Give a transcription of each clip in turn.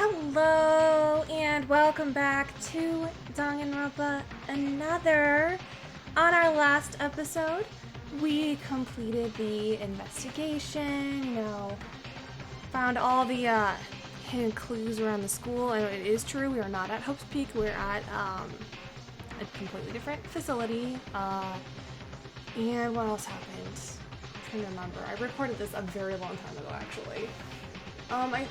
Hello and welcome back to Danganronpa another. On our last episode, we completed the investigation, found all the hidden clues around the school. And it is true, we are not at Hope's Peak, we're at a completely different facility. And what else happened? I'm trying to remember. I recorded this a very long time ago, actually. I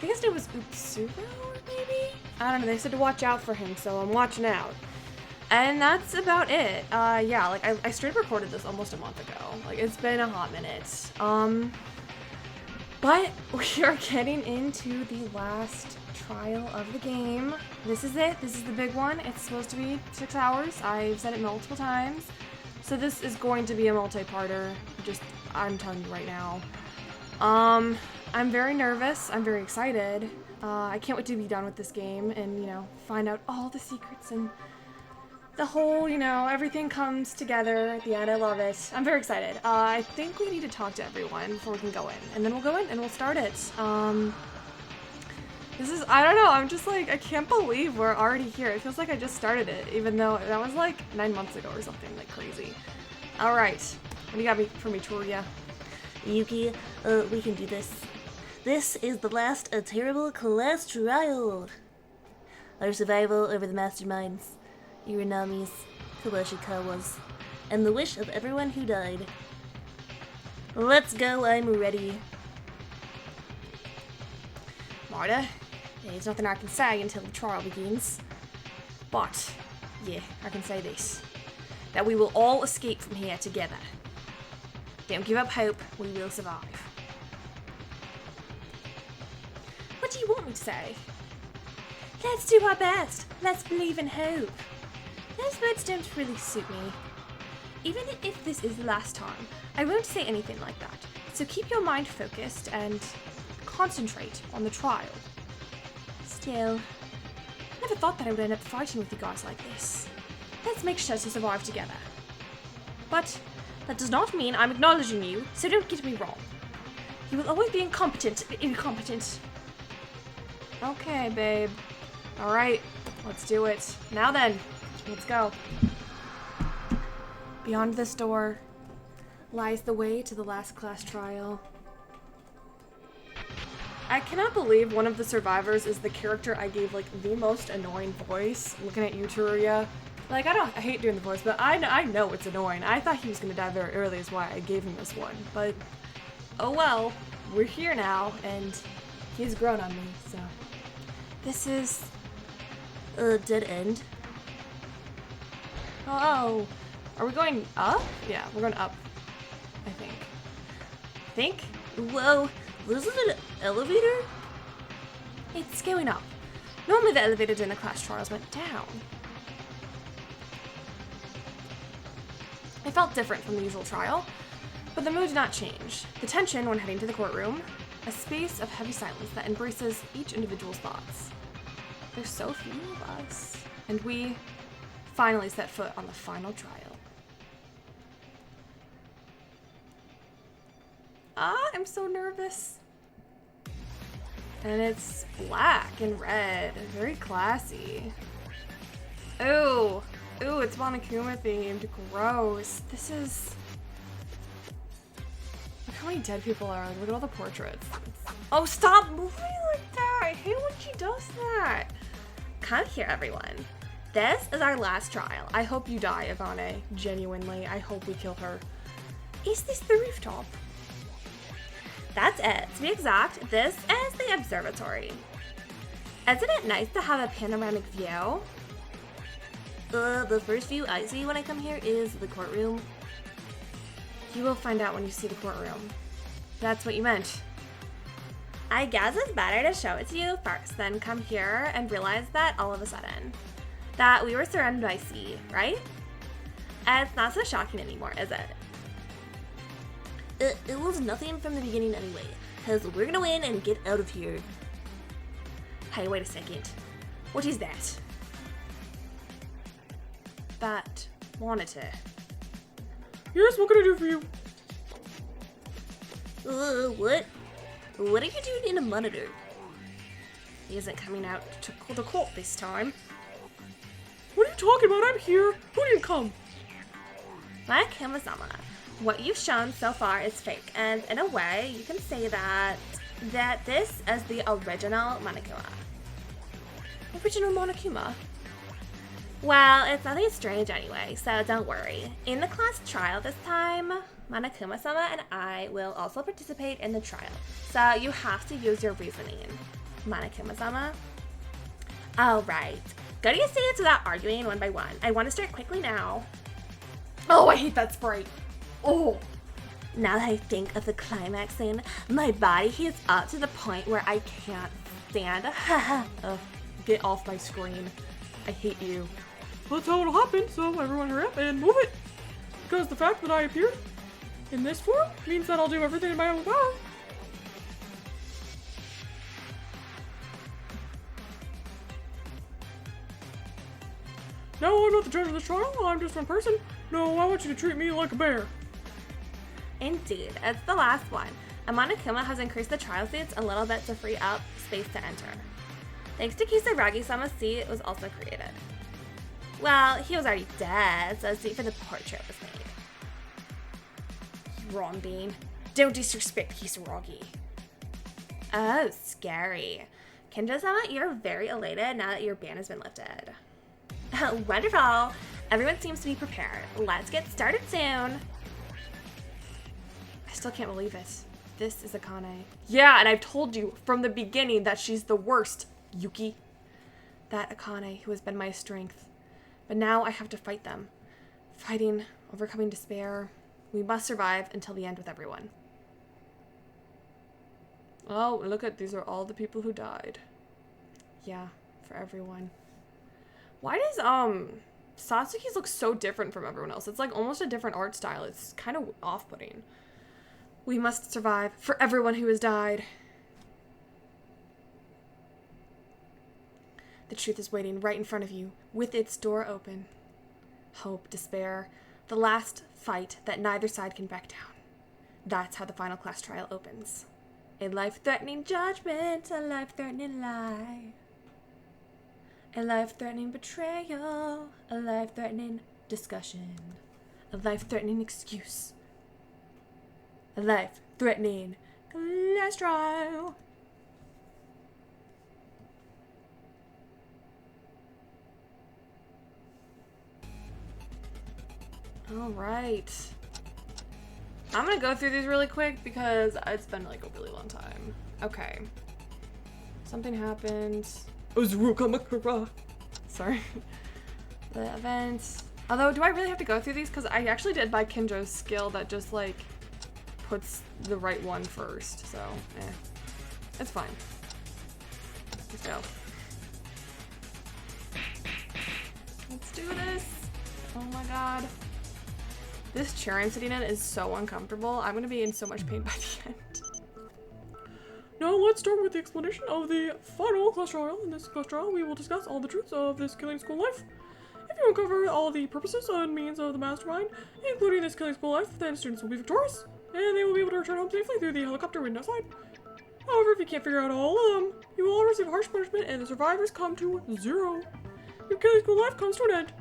think his name was Utsuro, maybe? I don't know, they said to watch out for him, so I'm watching out. And that's about it. I straight recorded this almost a month ago. Like, it's been a hot minute. But we are getting into the last trial of the game. This is it. This is the big one. It's supposed to be 6 hours. I've said it multiple times. So this is going to be a multi-parter. I'm telling you right now. I'm very nervous. I'm very excited. I can't wait to be done with this game and, find out all the secrets and the whole, everything comes together at the end. I love it. I'm very excited. I think we need to talk to everyone before we can go in. And then we'll go in and we'll start it. I don't know, I'm just like, I can't believe we're already here. It feels like I just started it, even though that was like 9 months ago or something, like crazy. Alright, what do you got for me, Toria? Yuki, we can do this. This is the last terrible class trial. Our survival over the masterminds, Iranami's, Kawashikawa's, and the wish of everyone who died. Let's go, I'm ready. Marta, there's nothing I can say until the trial begins. But, yeah, I can say this. That we will all escape from here together. Don't give up hope, we will survive. What do you want me to say? Let's do our best. Let's believe in hope. Those words don't really suit me. Even if this is the last time, I won't say anything like that. So keep your mind focused and concentrate on the trial. Still, I never thought that I would end up fighting with you guys like this. Let's make sure to survive together. But that does not mean I'm acknowledging you, so don't get me wrong. You will always be incompetent. Okay, babe. Alright, let's do it. Now then, let's go. Beyond this door lies the way to the last class trial. I cannot believe one of the survivors is the character I gave, like, the most annoying voice. Looking at you, Toria. Like, I hate doing the voice, but I know it's annoying. I thought he was gonna die very early is why I gave him this one. But, oh well. We're here now, and he's grown on me, so. This is a dead end. Oh, are we going up? Yeah, we're going up, I think. Whoa, this is an elevator? It's going up. Normally the elevator during the class trials went down. It felt different from the usual trial, but the mood did not change. The tension when heading to the courtroom, a space of heavy silence that embraces each individual's thoughts. There's so few of us, and we finally set foot on the final trial. I'm so nervous. And it's black and red, very classy. Ooh, it's Monokuma themed, gross. This is... Look how many dead people are, look at all the portraits. Oh, stop moving like that, I hate when she does that. Come here, everyone. This is our last trial. I hope you die, Ivane. Genuinely, I hope we kill her. Is this the rooftop? That's it. To be exact, this is the observatory. Isn't it nice to have a panoramic view? The first view I see when I come here is the courtroom. You will find out when you see the courtroom. That's what you meant. I guess it's better to show it to you first, then come here and realize that all of a sudden. That we were surrounded by sea, right? It's not so shocking anymore, is it? It was nothing from the beginning anyway, because we're gonna win and get out of here. Hey, wait a second. What is that? That monitor. Yes, what can I do for you? What? What are you doing in a monitor? He isn't coming out to the court this time. What are you talking about? I'm here. Who didn't come? Monokuma-sama, what you've shown so far is fake, and in a way, you can say that this is the original Monokuma. Original Monokuma? Well, it's nothing strange anyway, so don't worry. In the class trial this time, Monokuma-sama and I will also participate in the trial. So you have to use your reasoning. Monokuma-sama? Alright. Go to your seats without arguing one by one. I want to start quickly now. Oh, I hate that sprite. Oh. Now that I think of the climax scene, my body heats up to the point where I can't stand. Get off my screen. I hate you. Well, that's how it'll happen, so everyone hurry up and move it. Because the fact that I appeared in this form means that I'll do everything in my own power. No, I'm not the judge of this trial. I'm just one person. No, I want you to treat me like a bear. Indeed, it's the last one. And Monokuma has increased the trial seats a little bit to free up space to enter. Thanks to Kisaragi-sama's seat was also created. Well, he was already dead, so a seat for the portrait was made. Wrong, Bean. Don't disrespect Kisaragi. Oh, scary. Kinjo-sama, you're very elated now that your ban has been lifted. Wonderful. Everyone seems to be prepared. Let's get started soon. I still can't believe it. This is Akane. Yeah, and I've told you from the beginning that she's the worst, Yuki. That Akane who has been my strength. But now I have to fight them. Fighting, overcoming despair. We must survive until the end with everyone. Oh, look at, these are all the people who died. Yeah, for everyone. Why does, Satsuki's look so different from everyone else? It's like almost a different art style. It's kind of off-putting. We must survive for everyone who has died. The truth is waiting right in front of you, with its door open. Hope, despair, the last fight that neither side can back down. That's how the final class trial opens. A life-threatening judgment, a life-threatening lie. A life-threatening betrayal, a life-threatening discussion, a life-threatening excuse, a life-threatening class trial. Alright. I'm gonna go through these really quick because it's been like a really long time. Okay. Something happened. Sorry. The events. Although, do I really have to go through these? Because I actually did buy Kinjo's skill that just like puts the right one first. So, it's fine. Let's go. Let's do this. Oh my god. This chair I'm sitting in is so uncomfortable. I'm gonna be in so much pain by the end. Now let's start with the explanation of the final class trial. In this class trial, we will discuss all the truths of this killing school life. If you uncover all the purposes and means of the mastermind, including this killing school life, then students will be victorious, and they will be able to return home safely through the helicopter window side. However, if you can't figure out all of them, you will all receive harsh punishment, and the survivors come to 0. Your killing school life comes to an end.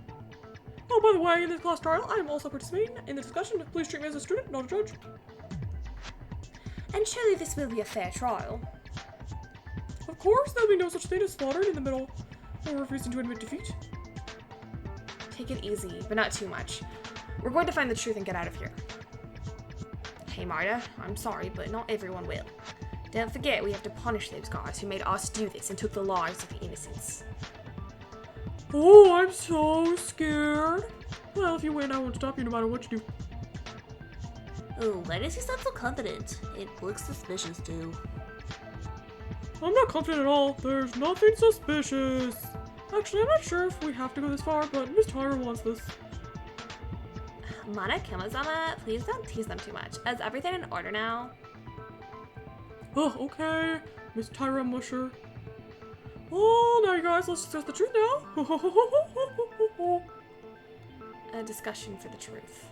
Oh, by the way, in this class trial, I am also participating in the discussion. Please treat me as a student, not a judge. And surely this will be a fair trial. Of course, there'll be no such thing as slaughtered in the middle, or refusing to admit defeat. Take it easy, but not too much. We're going to find the truth and get out of here. Hey Marta, I'm sorry, but not everyone will. Don't forget we have to punish those guys who made us do this and took the lives of the innocents. Oh, I'm so scared. Well, if you win, I won't stop you no matter what you do. Oh, why does he sound so confident? It looks suspicious too. I'm not confident at all. There's nothing suspicious. Actually, I'm not sure if we have to go this far, but Miss Tyra wants this. Monokuma-sama, please don't tease them too much. Is everything in order now? Oh, okay. Miss Tyra Musher. Oh, now you guys, let's discuss the truth now. A discussion for the truth.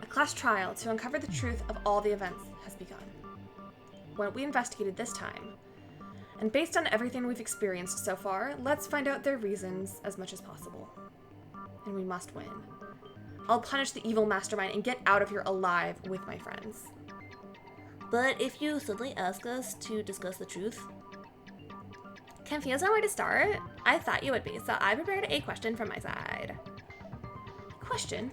A class trial to uncover the truth of all the events has begun. What we investigated this time, And based on everything we've experienced so far, let's find out their reasons as much as possible. And we must win. I'll punish the evil mastermind and get out of here alive with my friends. But if you suddenly ask us to discuss the truth, Confused on where to start? I thought you would be, so I prepared a question from my side. Question?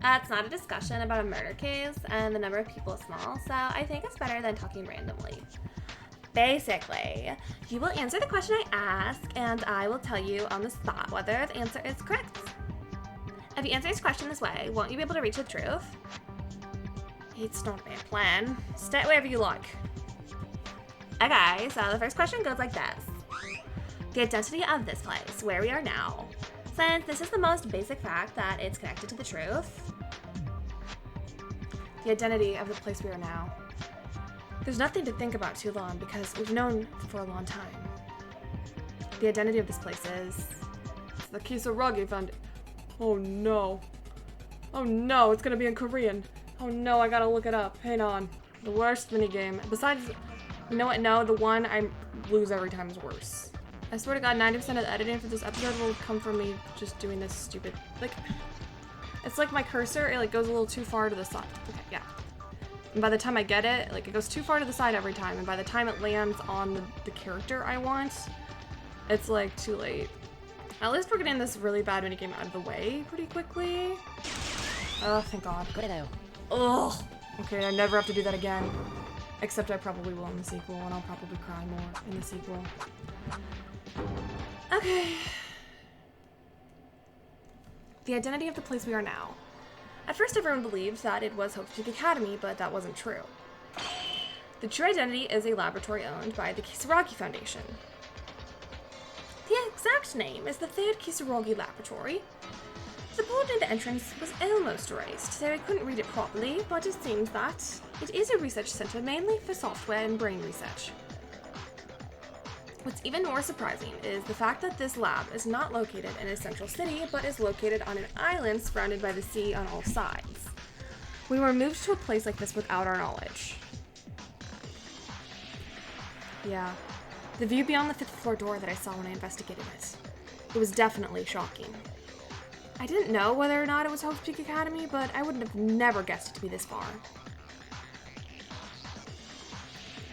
It's not a discussion about a murder case, and the number of people is small, so I think it's better than talking randomly. Basically, you will answer the question I ask, and I will tell you on the spot whether the answer is correct. If you answer this question this way, won't you be able to reach the truth? It's not a bad plan. Stay wherever you like. Okay, so the first question goes like this. The identity of this place, where we are now. Since this is the most basic fact that it's connected to the truth. The identity of the place we are now. There's nothing to think about too long because we've known for a long time. The identity of this place is the Kisaragi Fund. Oh no. Oh no, it's gonna be in Korean. Oh no, I gotta look it up. Hang on. The worst minigame. Besides, you know what? No, the one I lose every time is worse. I swear to God, 90% of the editing for this episode will come from me just doing this stupid, like, it's like my cursor, it like goes a little too far to the side. Okay, yeah. And by the time I get it, like it goes too far to the side every time, and by the time it lands on the character I want, it's like too late. At least we're getting this really bad minigame out of the way pretty quickly. Oh, thank God. Ugh. Okay, I never have to do that again. Except I probably will in the sequel, and I'll probably cry more in the sequel. Okay. The identity of the place we are now. At first, everyone believed that it was Hope's Peak Academy, but that wasn't true. The true identity is a laboratory owned by the Kisaragi Foundation. The exact name is the third Kisaragi Laboratory. The board near the entrance was almost erased, so I couldn't read it properly, but it seems that it is a research center mainly for software and brain research. What's even more surprising is the fact that this lab is not located in a central city, but is located on an island surrounded by the sea on all sides. We were moved to a place like this without our knowledge. Yeah, the view beyond the 5th floor door that I saw when I investigated it. It was definitely shocking. I didn't know whether or not it was Hope's Peak Academy, but I would have never guessed it to be this far.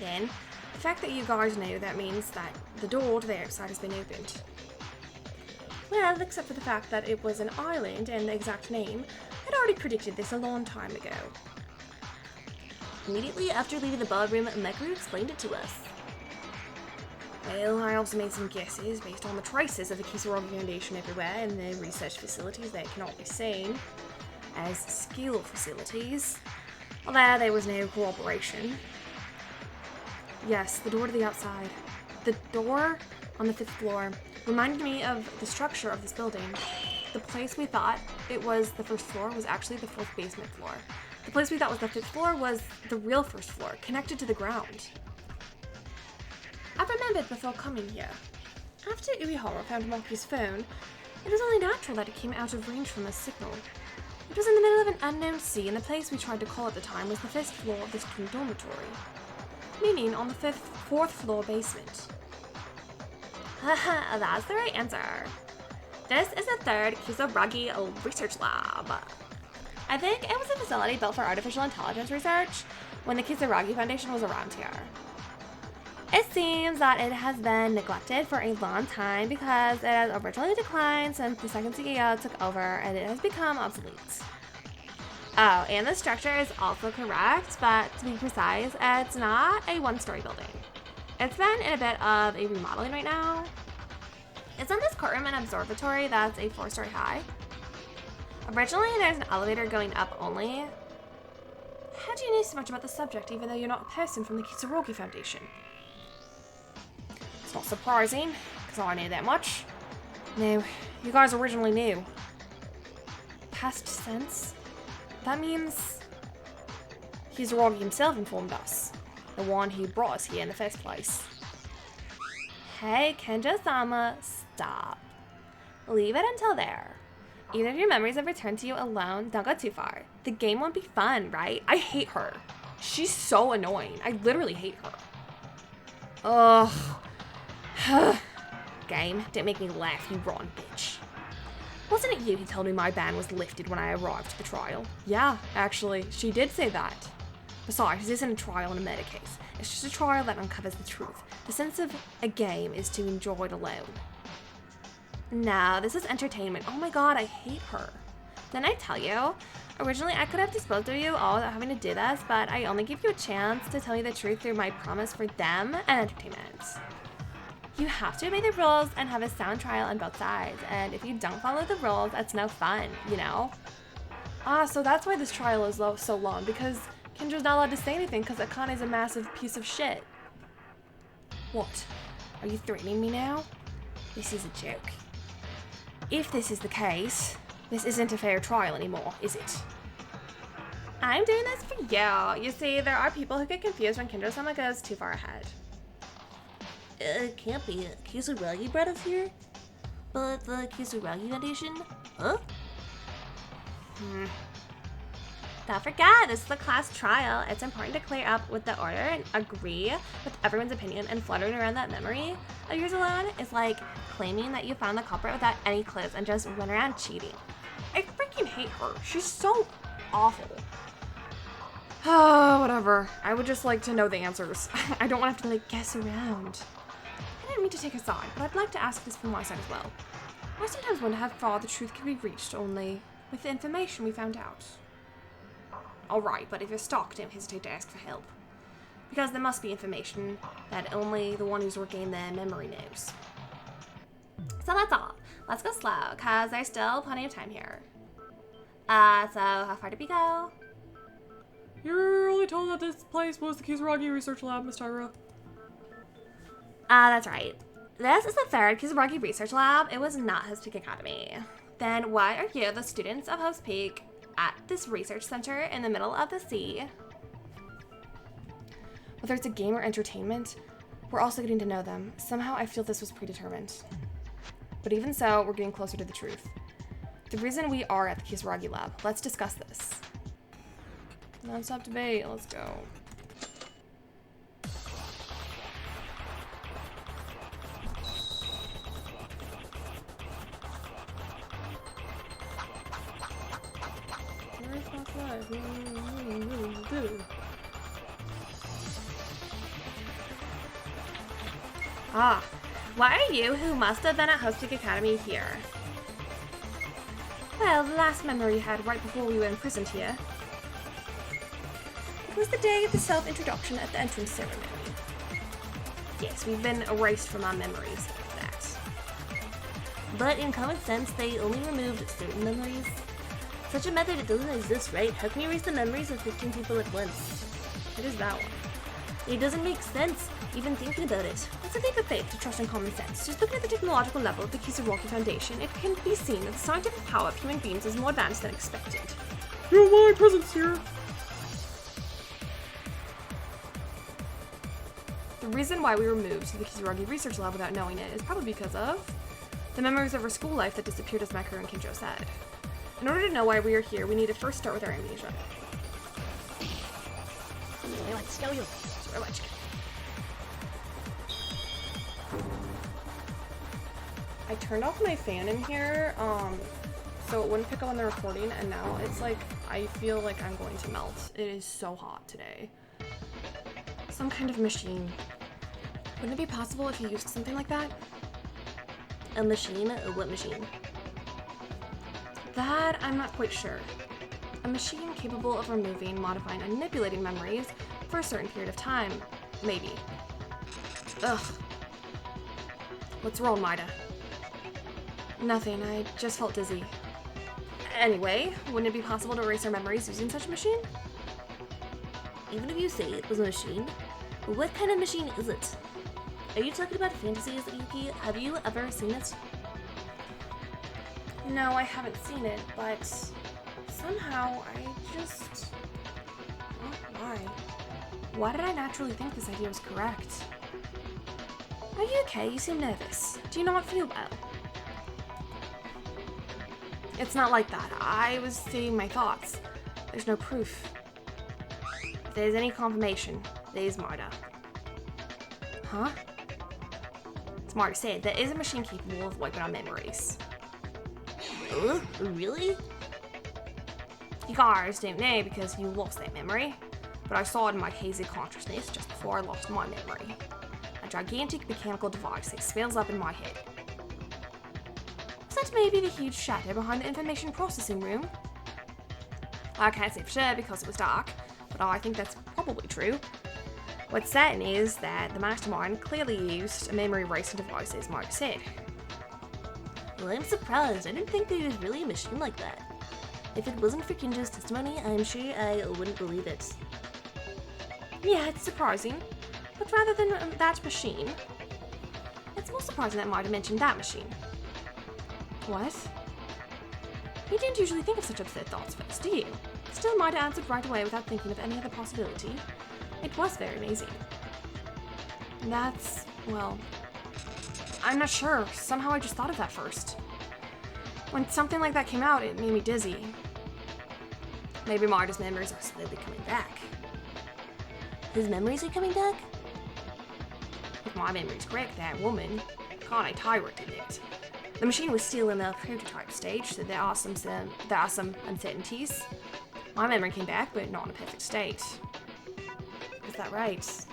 Then, the fact that you guys know that means that the door to the outside has been opened. Well, except for the fact that it was an island and the exact name, I'd already predicted this a long time ago. immediately after leaving the ballroom, Mekaru explained it to us. Well, I also made some guesses based on the traces of the Kisaragi Foundation everywhere and the research facilities that cannot be seen as skill facilities, although there was no cooperation. Yes, the door to the outside. The door on the 5th floor reminded me of the structure of this building. The place we thought it was the 1st floor was actually the 4th basement floor. The place we thought was the 5th floor was the real 1st floor, connected to the ground. I remembered before coming here. After Uehara found Monkey's phone, it was only natural that it came out of range from the signal. It was in the middle of an unknown sea, and the place we tried to call at the time was the 1st floor of the student dormitory, meaning on the 4th floor basement. Haha, that's the right answer. This is the 3rd Kisaragi Research Lab. I think it was a facility built for artificial intelligence research when the Kisaragi Foundation was around here. It seems that it has been neglected for a long time because it has originally declined since the second CEO took over and it has become obsolete. Oh, and the structure is also correct, but to be precise, it's not a one-story building. It's been in a bit of a remodeling right now. Isn't this courtroom an observatory that's a 4-story high? Originally, there's an elevator going up only. How do you know so much about the subject even though you're not a person from the Kisaragi Foundation? It's not surprising, because I knew that much. No, you guys originally knew. Past tense? That means Kisaragi himself informed us. The one who brought us here in the first place. Hey, Kenja-sama, stop. Leave it until there. Even if your memories have returned to you alone, don't go too far. The game won't be fun, right? I hate her. She's so annoying. I literally hate her. Ugh. Game, don't make me laugh, you rotten bitch. Wasn't it you who told me my ban was lifted when I arrived at the trial? Yeah, actually, she did say that. Besides, this isn't a trial in a murder case. It's just a trial that uncovers the truth. The sense of a game is to enjoy it alone. No, this is entertainment. Oh my god, I hate her. Didn't I tell you? Originally, I could have disposed of you all without having to do this, but I only give you a chance to tell you the truth through my promise for them and entertainment. You have to obey the rules and have a sound trial on both sides, and if you don't follow the rules, it's no fun, you know? Ah, so that's why this trial is so long, because Kendra's not allowed to say anything because Akane's a massive piece of shit. What? Are you threatening me now? This is a joke. If this is the case, this isn't a fair trial anymore, is it? I'm doing this for you. You see, there are people who get confused when Kendra-sama goes too far ahead. It can't be. Kisaragi brought us here? But the Kisaragi Foundation? Huh? Don't forget, this is the class trial. It's important to clear up with the order and agree with everyone's opinion, and fluttering around that memory of yours alone is like claiming that you found the culprit without any clues and just went around cheating. I freaking hate her. She's so awful. Oh, whatever. I would just like to know the answers. I don't want to have to like guess around. I didn't mean to take a side, but I'd like to ask this from my side as well. I sometimes wonder how far the truth can be reached only with the information we found out. Alright, but if you're stuck, don't hesitate to ask for help. Because there must be information that only the one who's working their memory knows. So that's all. Let's go slow, cause there's still plenty of time here. So how far did we go? You're only told that this place was the Kisaragi Research Lab, Miss Tyra. That's right. This is the third Kisaragi Research Lab. It was not Host Peak Academy. Then why are you, the students of Host Peak, at this research center in the middle of the sea? Whether it's a game or entertainment, we're also getting to know them. Somehow I feel this was predetermined. But even so, we're getting closer to the truth. The reason we are at the Kisaragi lab, let's discuss this. Non-stop debate, let's go. Where's my flag? Ah, why are you, who must have been at Host Peak Academy, here? Well, the last memory you had right before we were imprisoned here. It was the day of the self-introduction at the entrance ceremony. Yes, we've been erased from our memories after that. But in common sense, they only removed certain memories. Such a method doesn't exist, right? How can you erase the memories of 15 people at once? It is that one. It doesn't make sense, even thinking about it. It's a leap of faith to trust in common sense. Just looking at the technological level of the Kisaragi Foundation, it can be seen that the scientific power of human beings is more advanced than expected. You have my presence here. The reason why we were moved to the Kisaragi Research Lab without knowing it is probably because of the memories of our school life that disappeared, as Makuru and Kinjo said. In order to know why we are here, we need to first start with our amnesia. I turned off my fan in here, so it wouldn't pick up on the recording, and now it's like, I feel like I'm going to melt. It is so hot today. Some kind of machine. Wouldn't it be possible if you used something like that? A machine? What machine? That I'm not quite sure. A machine capable of removing, modifying, and manipulating memories for a certain period of time. Maybe. Ugh. What's wrong, Maida? Nothing, I just felt dizzy. Anyway, wouldn't it be possible to erase our memories using such a machine? Even if you say it was a machine, what kind of machine is it? Are you talking about fantasies, Yuki? Have you ever seen it? No, I haven't seen it, but somehow I just... Oh, why? Why did I naturally think this idea was correct? Are you okay? You seem nervous. Do you not feel well? It's not like that. I was stating my thoughts. There's no proof. If there's any confirmation, there's Marta. Huh? Smart said there is a machine capable of wiping out memories. Oh, really? You guys don't know because you lost that memory, but I saw it in my hazy consciousness just before I lost my memory. A gigantic mechanical device that spills up in my head. Was that maybe the huge shadow behind the information processing room? I can't say for sure because it was dark, but I think that's probably true. What's certain is that the mastermind clearly used a memory erasing device, as Mark said. Well, I'm surprised. I didn't think there was really a machine like that. If it wasn't for Kinjo's testimony, I'm sure I wouldn't believe it. Yeah, it's surprising. But rather than that machine, it's more surprising that Marta mentioned that machine. What? You didn't usually think of such absurd thoughts first, do you? Still, Marta answered right away without thinking of any other possibility. It was very amazing. That's, well, I'm not sure. Somehow I just thought of that first. When something like that came out, it made me dizzy. Maybe Marta's memories are slowly coming back. His memories are coming back? If my memory's correct, that woman, Connie Tyra, did it. The machine was still in the prototype stage, so there are some uncertainties. My memory came back, but not in a perfect state. Is that right?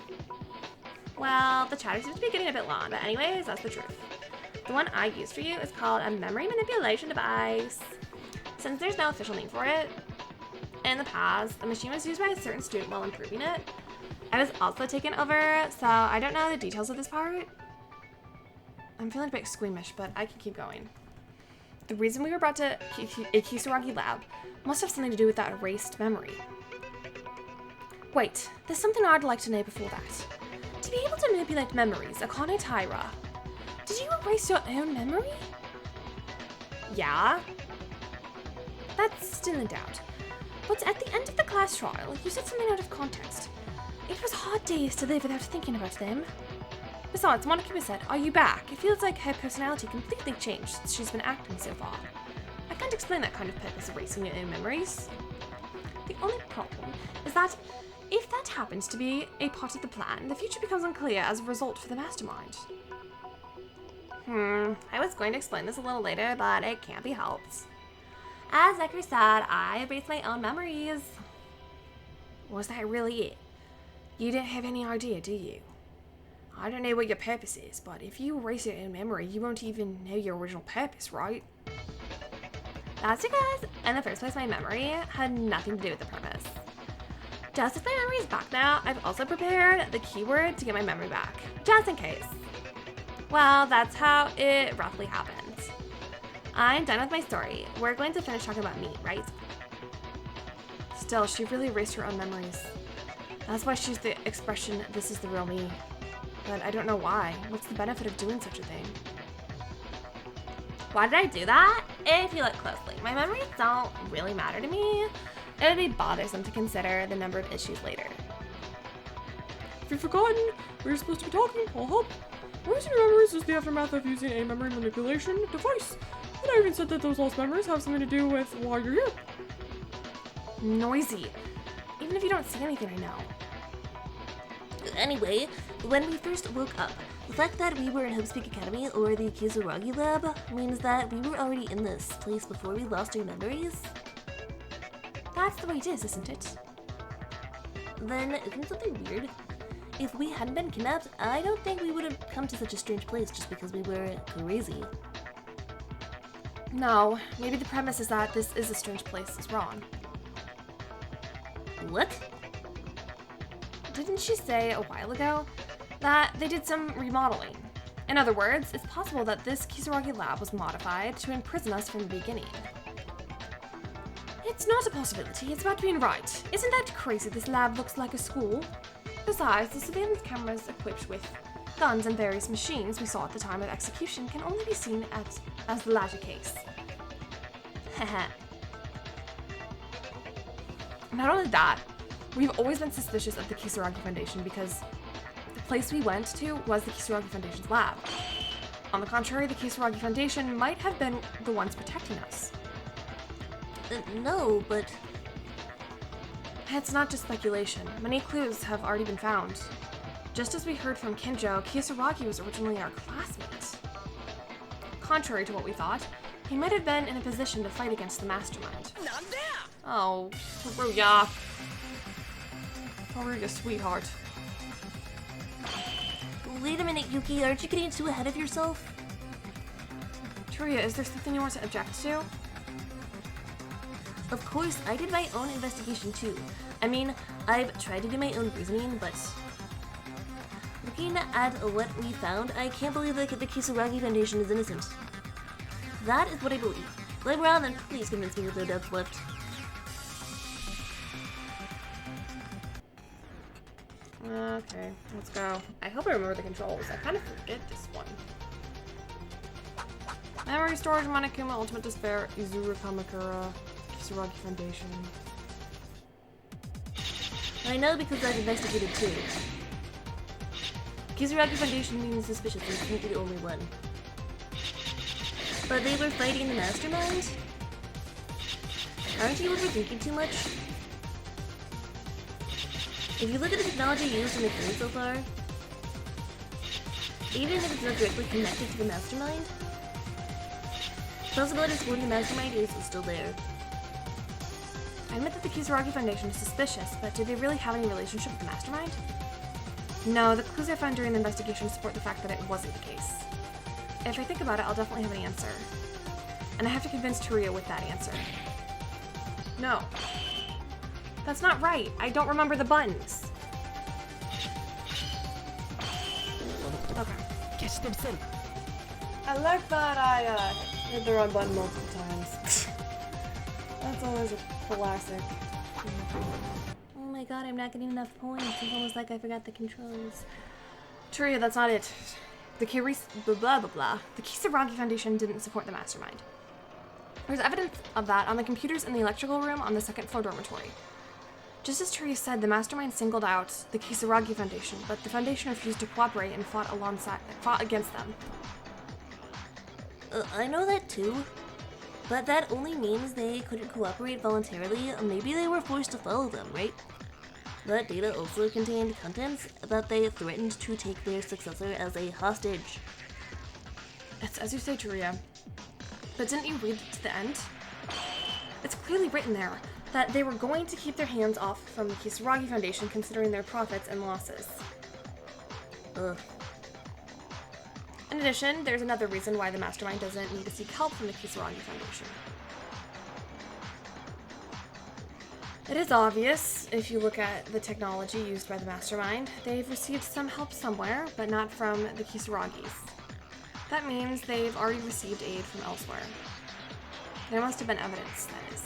Well, the chatter seems to be getting a bit long, but anyways, that's the truth. The one I used for you is called a memory manipulation device. Since there's no official name for it, in the past, the machine was used by a certain student while improving it. I was also taken over, so I don't know the details of this part. I'm feeling a bit squeamish, but I can keep going. The reason we were brought to a Kisaragi lab must have something to do with that erased memory. Wait, there's something I'd like to know before that. To be able to manipulate memories, Akane Tyra, did you erase your own memory? Yeah. That's still in doubt. But at the end of the class trial, you said something out of context. It was hard days to live without thinking about them. Besides, Monica said, "Are you back?" It feels like her personality completely changed since she's been acting so far. I can't explain that kind of purpose erasing your own memories. The only problem is that if that happens to be a part of the plan, the future becomes unclear as a result for the mastermind. I was going to explain this a little later, but it can't be helped. As Zachary said, I erased my own memories. Was that really it? You didn't have any idea, do you? I don't know what your purpose is, but if you erase your own memory, you won't even know your original purpose, right? That's because, in the first place, my memory had nothing to do with the purpose. Just as my memory is back now, I've also prepared the keyword to get my memory back, just in case. Well, that's how it roughly happened. I'm done with my story. We're going to finish talking about me, right? Still, she really erased her own memories. That's why she used the expression, "this is the real me." But I don't know why. What's the benefit of doing such a thing? Why did I do that? If you look closely, my memories don't really matter to me. It would be bothersome to consider the number of issues later. If you've forgotten what you're supposed to be talking, I'll help. Erasing your memories is the aftermath of using a memory manipulation device. And I even said that those lost memories have something to do with why you're here. Noisy. Even if you don't see anything right now. Anyway, when we first woke up, the fact that we were in Hope's Academy or the Kisaragi lab means that we were already in this place before we lost our memories. That's the way it is, isn't it? Then isn't something weird? If we hadn't been kidnapped, I don't think we would have come to such a strange place just because we were crazy. No, maybe the premise is that this is a strange place is wrong. What? Didn't she say a while ago that they did some remodeling? In other words, it's possible that this Kisaragi lab was modified to imprison us from the beginning. It's not a possibility, it's about being right. Isn't that crazy? This lab looks like a school. Besides, the surveillance cameras equipped with guns and various machines we saw at the time of execution can only be seen as the latter case. Haha. Not only that, we've always been suspicious of the Kisaragi Foundation because the place we went to was the Kisaragi Foundation's lab. On the contrary, the Kisaragi Foundation might have been the ones protecting us. No, but... It's not just speculation. Many clues have already been found. Just as we heard from Kinjo, Kisaragi was originally our classmate. Contrary to what we thought, he might have been in a position to fight against the mastermind. Oh, Haruya. Haruya, sweetheart. Wait a minute, Yuki, aren't you getting too ahead of yourself? Teruya, is there something you want to object to? Of course, I did my own investigation too. I mean, I've tried to do my own reasoning, but looking at what we found, I can't believe that the Kisaragi Foundation is innocent. That is what I believe. If I'm wrong, then please convince me with no doubts left. Okay, let's go. I hope I remember the controls. I kind of forget this one. Memory storage, Monokuma, Ultimate Despair, Izuru Kamakura, Kisaragi Foundation. I know because I've investigated too. Kisaragi Foundation seems suspicious and can't be the only one. But they were fighting the mastermind? Aren't you overthinking too much? If you look at the technology used in the game so far, even if it's not directly connected to the mastermind, the possibility of supporting the mastermind is still there. I admit that the Kisaragi Foundation is suspicious, but do they really have any relationship with the mastermind? No, the clues I found during the investigation support the fact that it wasn't the case. If I think about it, I'll definitely have an answer. And I have to convince Teruya with that answer. No. That's not right. I don't remember the buttons. Okay. I like that I hit the wrong button multiple times. That's always a classic. Oh my god, I'm not getting enough points. It's almost like I forgot the controls. Teruya, that's not it. The The Kisaragi Foundation didn't support the mastermind. There's evidence of that on the computers in the electrical room on the second floor dormitory. Just as Teruya said, the mastermind singled out the Kisaragi Foundation, but the Foundation refused to cooperate and fought against them. I know that too, but that only means they couldn't cooperate voluntarily. Maybe they were forced to follow them, right? That data also contained contents that they threatened to take their successor as a hostage. It's as you say, Teruya. But didn't you read it to the end? It's clearly written there that they were going to keep their hands off from the Kisaragi Foundation considering their profits and losses. Ugh. In addition, there's another reason why the mastermind doesn't need to seek help from the Kisaragi Foundation. It is obvious, if you look at the technology used by the mastermind, they've received some help somewhere, but not from the Kisaragis. That means they've already received aid from elsewhere. There must have been evidence, that is.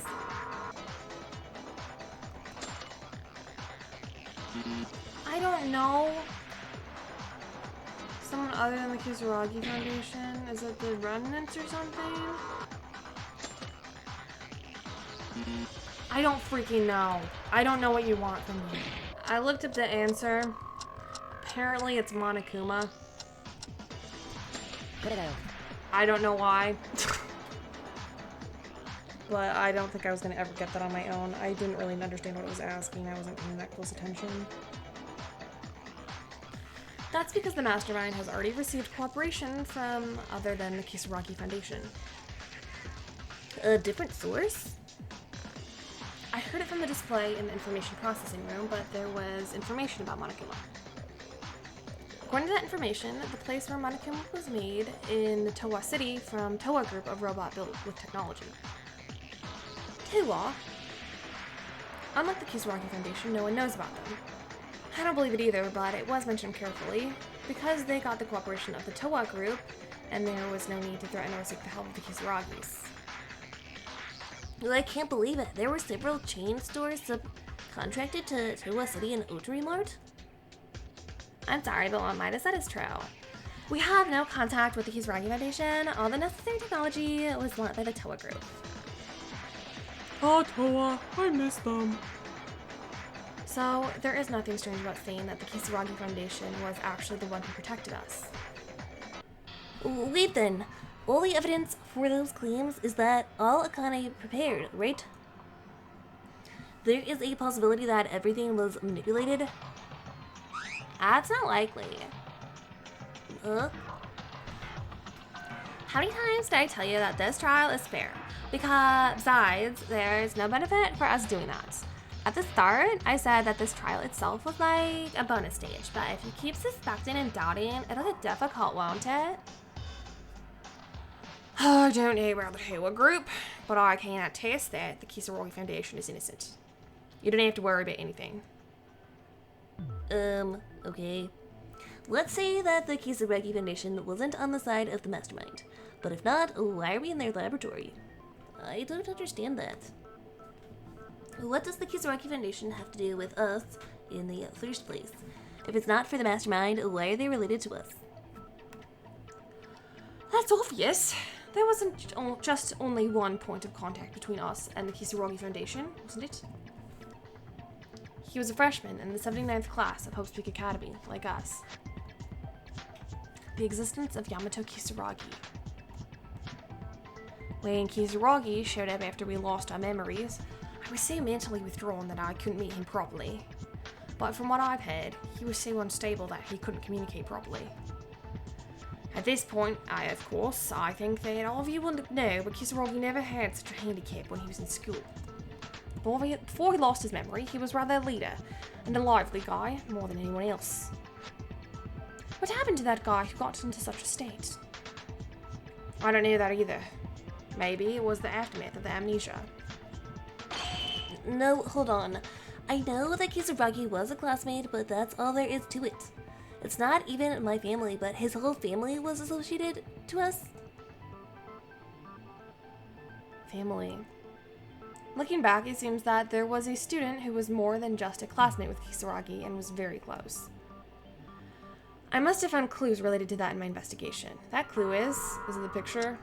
I don't know. Someone other than the Kisaragi Foundation? Is it the remnants or something? I don't freaking know. I don't know what you want from me. I looked up the answer. Apparently it's Monokuma. I don't know why. But I don't think I was going to ever get that on my own. I didn't really understand what it was asking. I wasn't paying that close attention. That's because the mastermind has already received cooperation from other than the Kisaragi Foundation. A different source? I heard it from the display in the information processing room, but there was information about Monokuma. According to that information, the place where Monokuma was made in the Towa City from Towa Group of robot built with technology. Towa? Unlike the Kisaragi Foundation, no one knows about them. I don't believe it either, but it was mentioned carefully, because they got the cooperation of the Towa Group, and there was no need to threaten or seek the help of the Kisaragis. Well, I can't believe it. There were several chain stores contracted to Towa City and Otari Mart? I'm sorry, but what Maida said is true. We have no contact with the Kisaragi Foundation. All the necessary technology was lent by the Towa Group. Ah, Towa, I miss them. So, there is nothing strange about saying that the Kisaragi Foundation was actually the one who protected us. Wait then. All the evidence for those claims is that all Akane prepared, right? There is a possibility that everything was manipulated. That's not likely. Huh? How many times did I tell you that this trial is fair? Because, besides, there's no benefit for us doing that. At the start, I said that this trial itself was like a bonus stage, but if you keep suspecting and doubting, it'll get difficult, won't it? I don't know about the whole group, but I can attest that the Kisaragi Foundation is innocent. You don't have to worry about anything. Okay. Let's say that the Kisaragi Foundation wasn't on the side of the mastermind. But if not, why are we in their laboratory? I don't understand that. What does the Kisaragi Foundation have to do with us in the first place? If it's not for the mastermind, why are they related to us? That's obvious. There wasn't just only one point of contact between us and the Kisaragi Foundation, wasn't it? He was a freshman in the 79th class of Hope's Peak Academy, like us. The existence of Yamato Kisaragi. When Kisaragi showed up after we lost our memories, I was so mentally withdrawn that I couldn't meet him properly. But from what I've heard, he was so unstable that he couldn't communicate properly. At this point, I think that all of you will know, but Kisaragi never had such a handicap when he was in school. Before he lost his memory, he was rather a leader and a lively guy more than anyone else. What happened to that guy who got into such a state? I don't know that either. Maybe it was the aftermath of the amnesia. No, hold on. I know that Kisaragi was a classmate, but that's all there is to it. It's not even my family, but his whole family was associated to us. Family. Looking back, it seems that there was a student who was more than just a classmate with Kisaragi and was very close. I must have found clues related to that in my investigation. That clue is it the picture?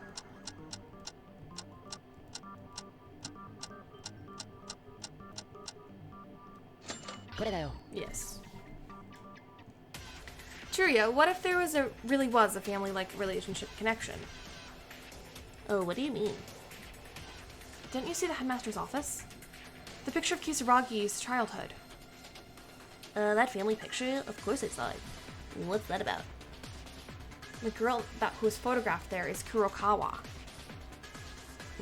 Yes. Churia, what if there really was a family-like relationship connection? Oh, what do you mean? Didn't you see the headmaster's office? The picture of Kisaragi's childhood. That family picture? Of course I saw it. What's that about? The girl who was photographed there is Kurokawa.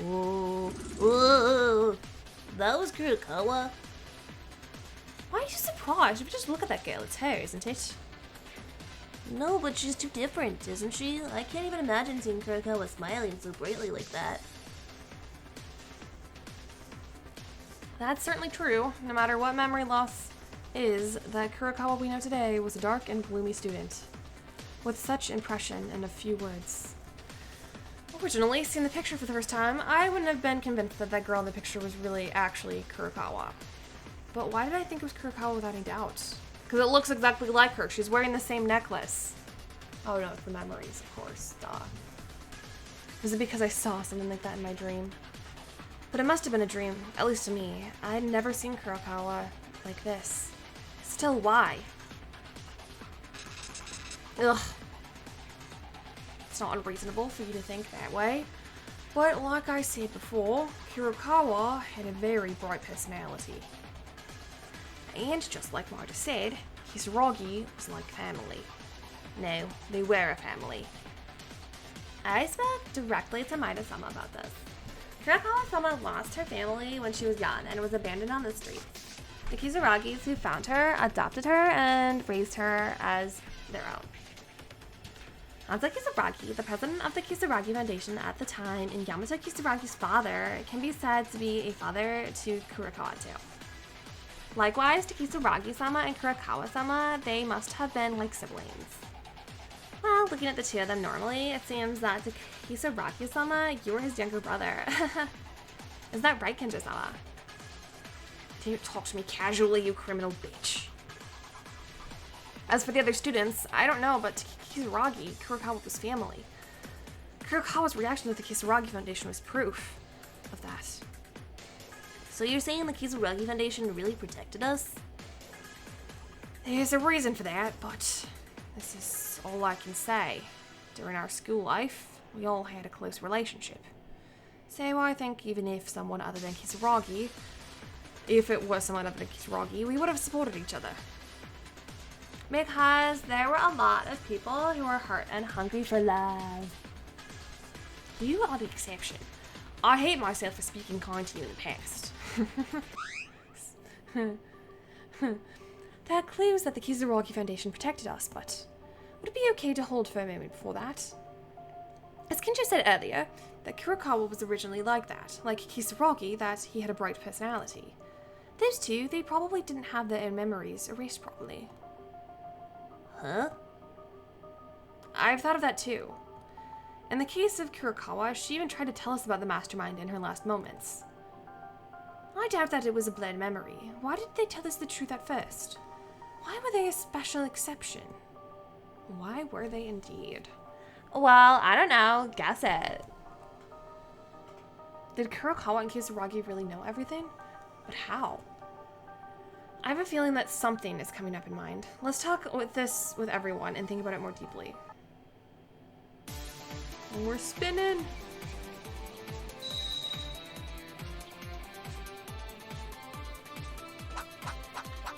Whoa. That was Kurokawa? Why are you surprised? If you just look at that girl, it's her, isn't it? No, but she's too different, isn't she? I can't even imagine seeing Kurokawa smiling so brightly like that. That's certainly true. No matter what memory loss is, the Kurokawa we know today was a dark and gloomy student, with such impression in a few words. Originally, seeing the picture for the first time, I wouldn't have been convinced that that girl in the picture was really actually Kurokawa. But why did I think it was Kurokawa without any doubt? Because it looks exactly like her. She's wearing the same necklace. Oh no, it's the memories, of course. Duh. Was it because I saw something like that in my dream? But it must have been a dream, at least to me. I had never seen Kurokawa like this. Still, why? Ugh. It's not unreasonable for you to think that way. But like I said before, Kurokawa had a very bright personality. And just like Marta said, Kisaragi was like family. No, they were a family. I spoke directly to Maida-sama about this. Kurokawa-sama lost her family when she was young and was abandoned on the streets. The Kisaragis who found her adopted her and raised her as their own. Hanzo Kisaragi, the president of the Kisaragi Foundation at the time, and Yamato Kisaragi's father, can be said to be a father to Kurokawa too. Likewise, to Kisaragi-sama and Kurokawa-sama, they must have been like siblings. Well, looking at the two of them normally, it seems that to Kisaragi-sama, you were his younger brother. Is that right, Kenjo-sama? Don't talk to me casually, you criminal bitch. As for the other students, I don't know, but to Kisaragi, Kurokawa was family. Kurokawa's reaction to the Kisaragi Foundation was proof of that. So you're saying the Kisaragi Foundation really protected us? There's a reason for that, but this is all I can say. During our school life, we all had a close relationship. So I think even if someone other than Kisaragi, if it was someone other than Kisaragi, we would have supported each other. Because there were a lot of people who were hurt and hungry for love. You are the exception. I hate myself for speaking kind to you in the past. There are clues that the Kizuragi Foundation protected us, but would it be okay to hold for a moment before that? As Kinjo said earlier, that Kurokawa was originally like that, like Kisaragi, that he had a bright personality. Those two, they probably didn't have their own memories erased properly. Huh? I've thought of that too. In the case of Kurokawa, she even tried to tell us about the mastermind in her last moments. I doubt that it was a blurred memory. Why did they tell us the truth at first? Why were they a special exception? Why were they indeed? Well, I don't know. Guess it. Did Kurokawa and Kisaragi really know everything? But how? I have a feeling that something is coming up in mind. Let's talk with everyone and think about it more deeply. And we're spinning.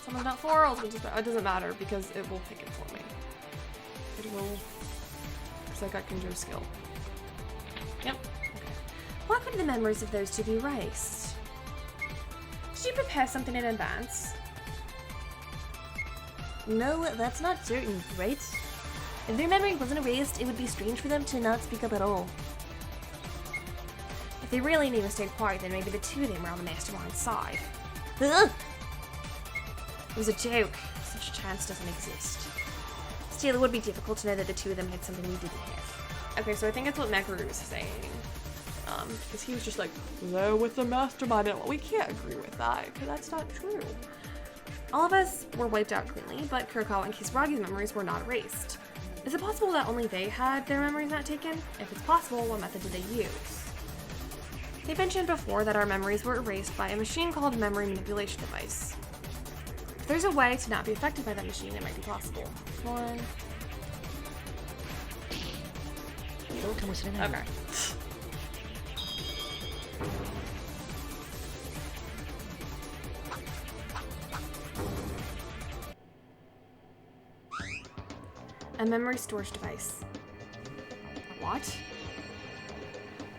Someone's not for, it doesn't matter because it will pick it for me. It will, because I got Kinjo's skill. Yep. Okay. Why could the memories of those two be erased? Did you prepare something in advance? No, that's not certain, right? If their memory wasn't erased, it would be strange for them to not speak up at all. If they really knew and stayed quiet, then maybe the two of them were on the mastermind's side. Ugh! It was a joke. Such a chance doesn't exist. Still, it would be difficult to know that the two of them had something we didn't have. Okay, so I think it's what Mekaru was saying. Because he was just like, they're with the mastermind, and we can't agree with that, because that's not true. All of us were wiped out cleanly, but Kurokawa and Kisaragi's memories were not erased. Is it possible that only they had their memories not taken? If it's possible, what method did they use? They mentioned before that our memories were erased by a machine called a memory manipulation device. If there's a way to not be affected by that machine, it might be possible. One. Okay. A memory storage device. What?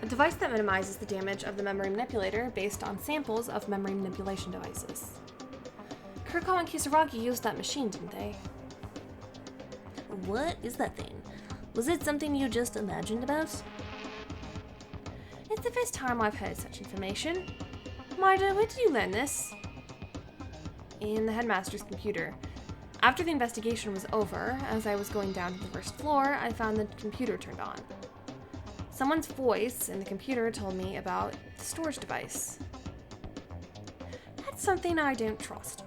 A device that minimizes the damage of the memory manipulator based on samples of memory manipulation devices. Kurokawa and Kisaragi used that machine, didn't they? What is that thing? Was it something you just imagined about? It's the first time I've heard such information. Maida, where did you learn this? In the headmaster's computer. After the investigation was over, as I was going down to the first floor, I found the computer turned on. Someone's voice in the computer told me about the storage device. That's something I don't trust.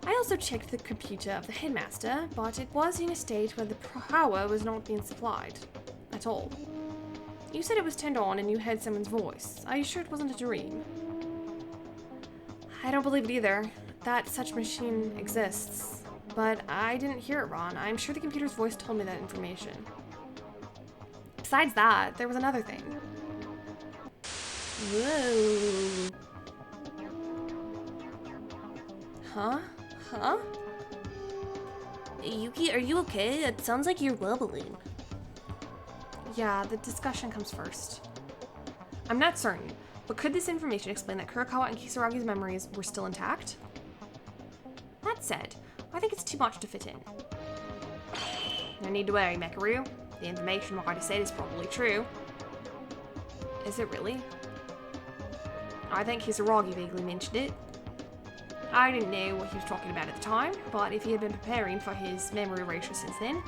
I also checked the computer of the headmaster, but it was in a state where the power was not being supplied at all. You said it was turned on and you heard someone's voice. Are you sure it wasn't a dream? I don't believe it either, that such machine exists. But I didn't hear it, Ron. I'm sure the computer's voice told me that information. Besides that, there was another thing. Whoa. Huh? Huh? Yuki, are you okay? It sounds like you're wobbling. Yeah, the discussion comes first. I'm not certain, but could this information explain that Kurokawa and Kisaragi's memories were still intact? That said, I think it's too much to fit in. No need to worry, Mekaru. The information Maida said is probably true. Is it really? I think Kisaragi vaguely mentioned it. I didn't know what he was talking about at the time, but if he had been preparing for his memory erasure since then.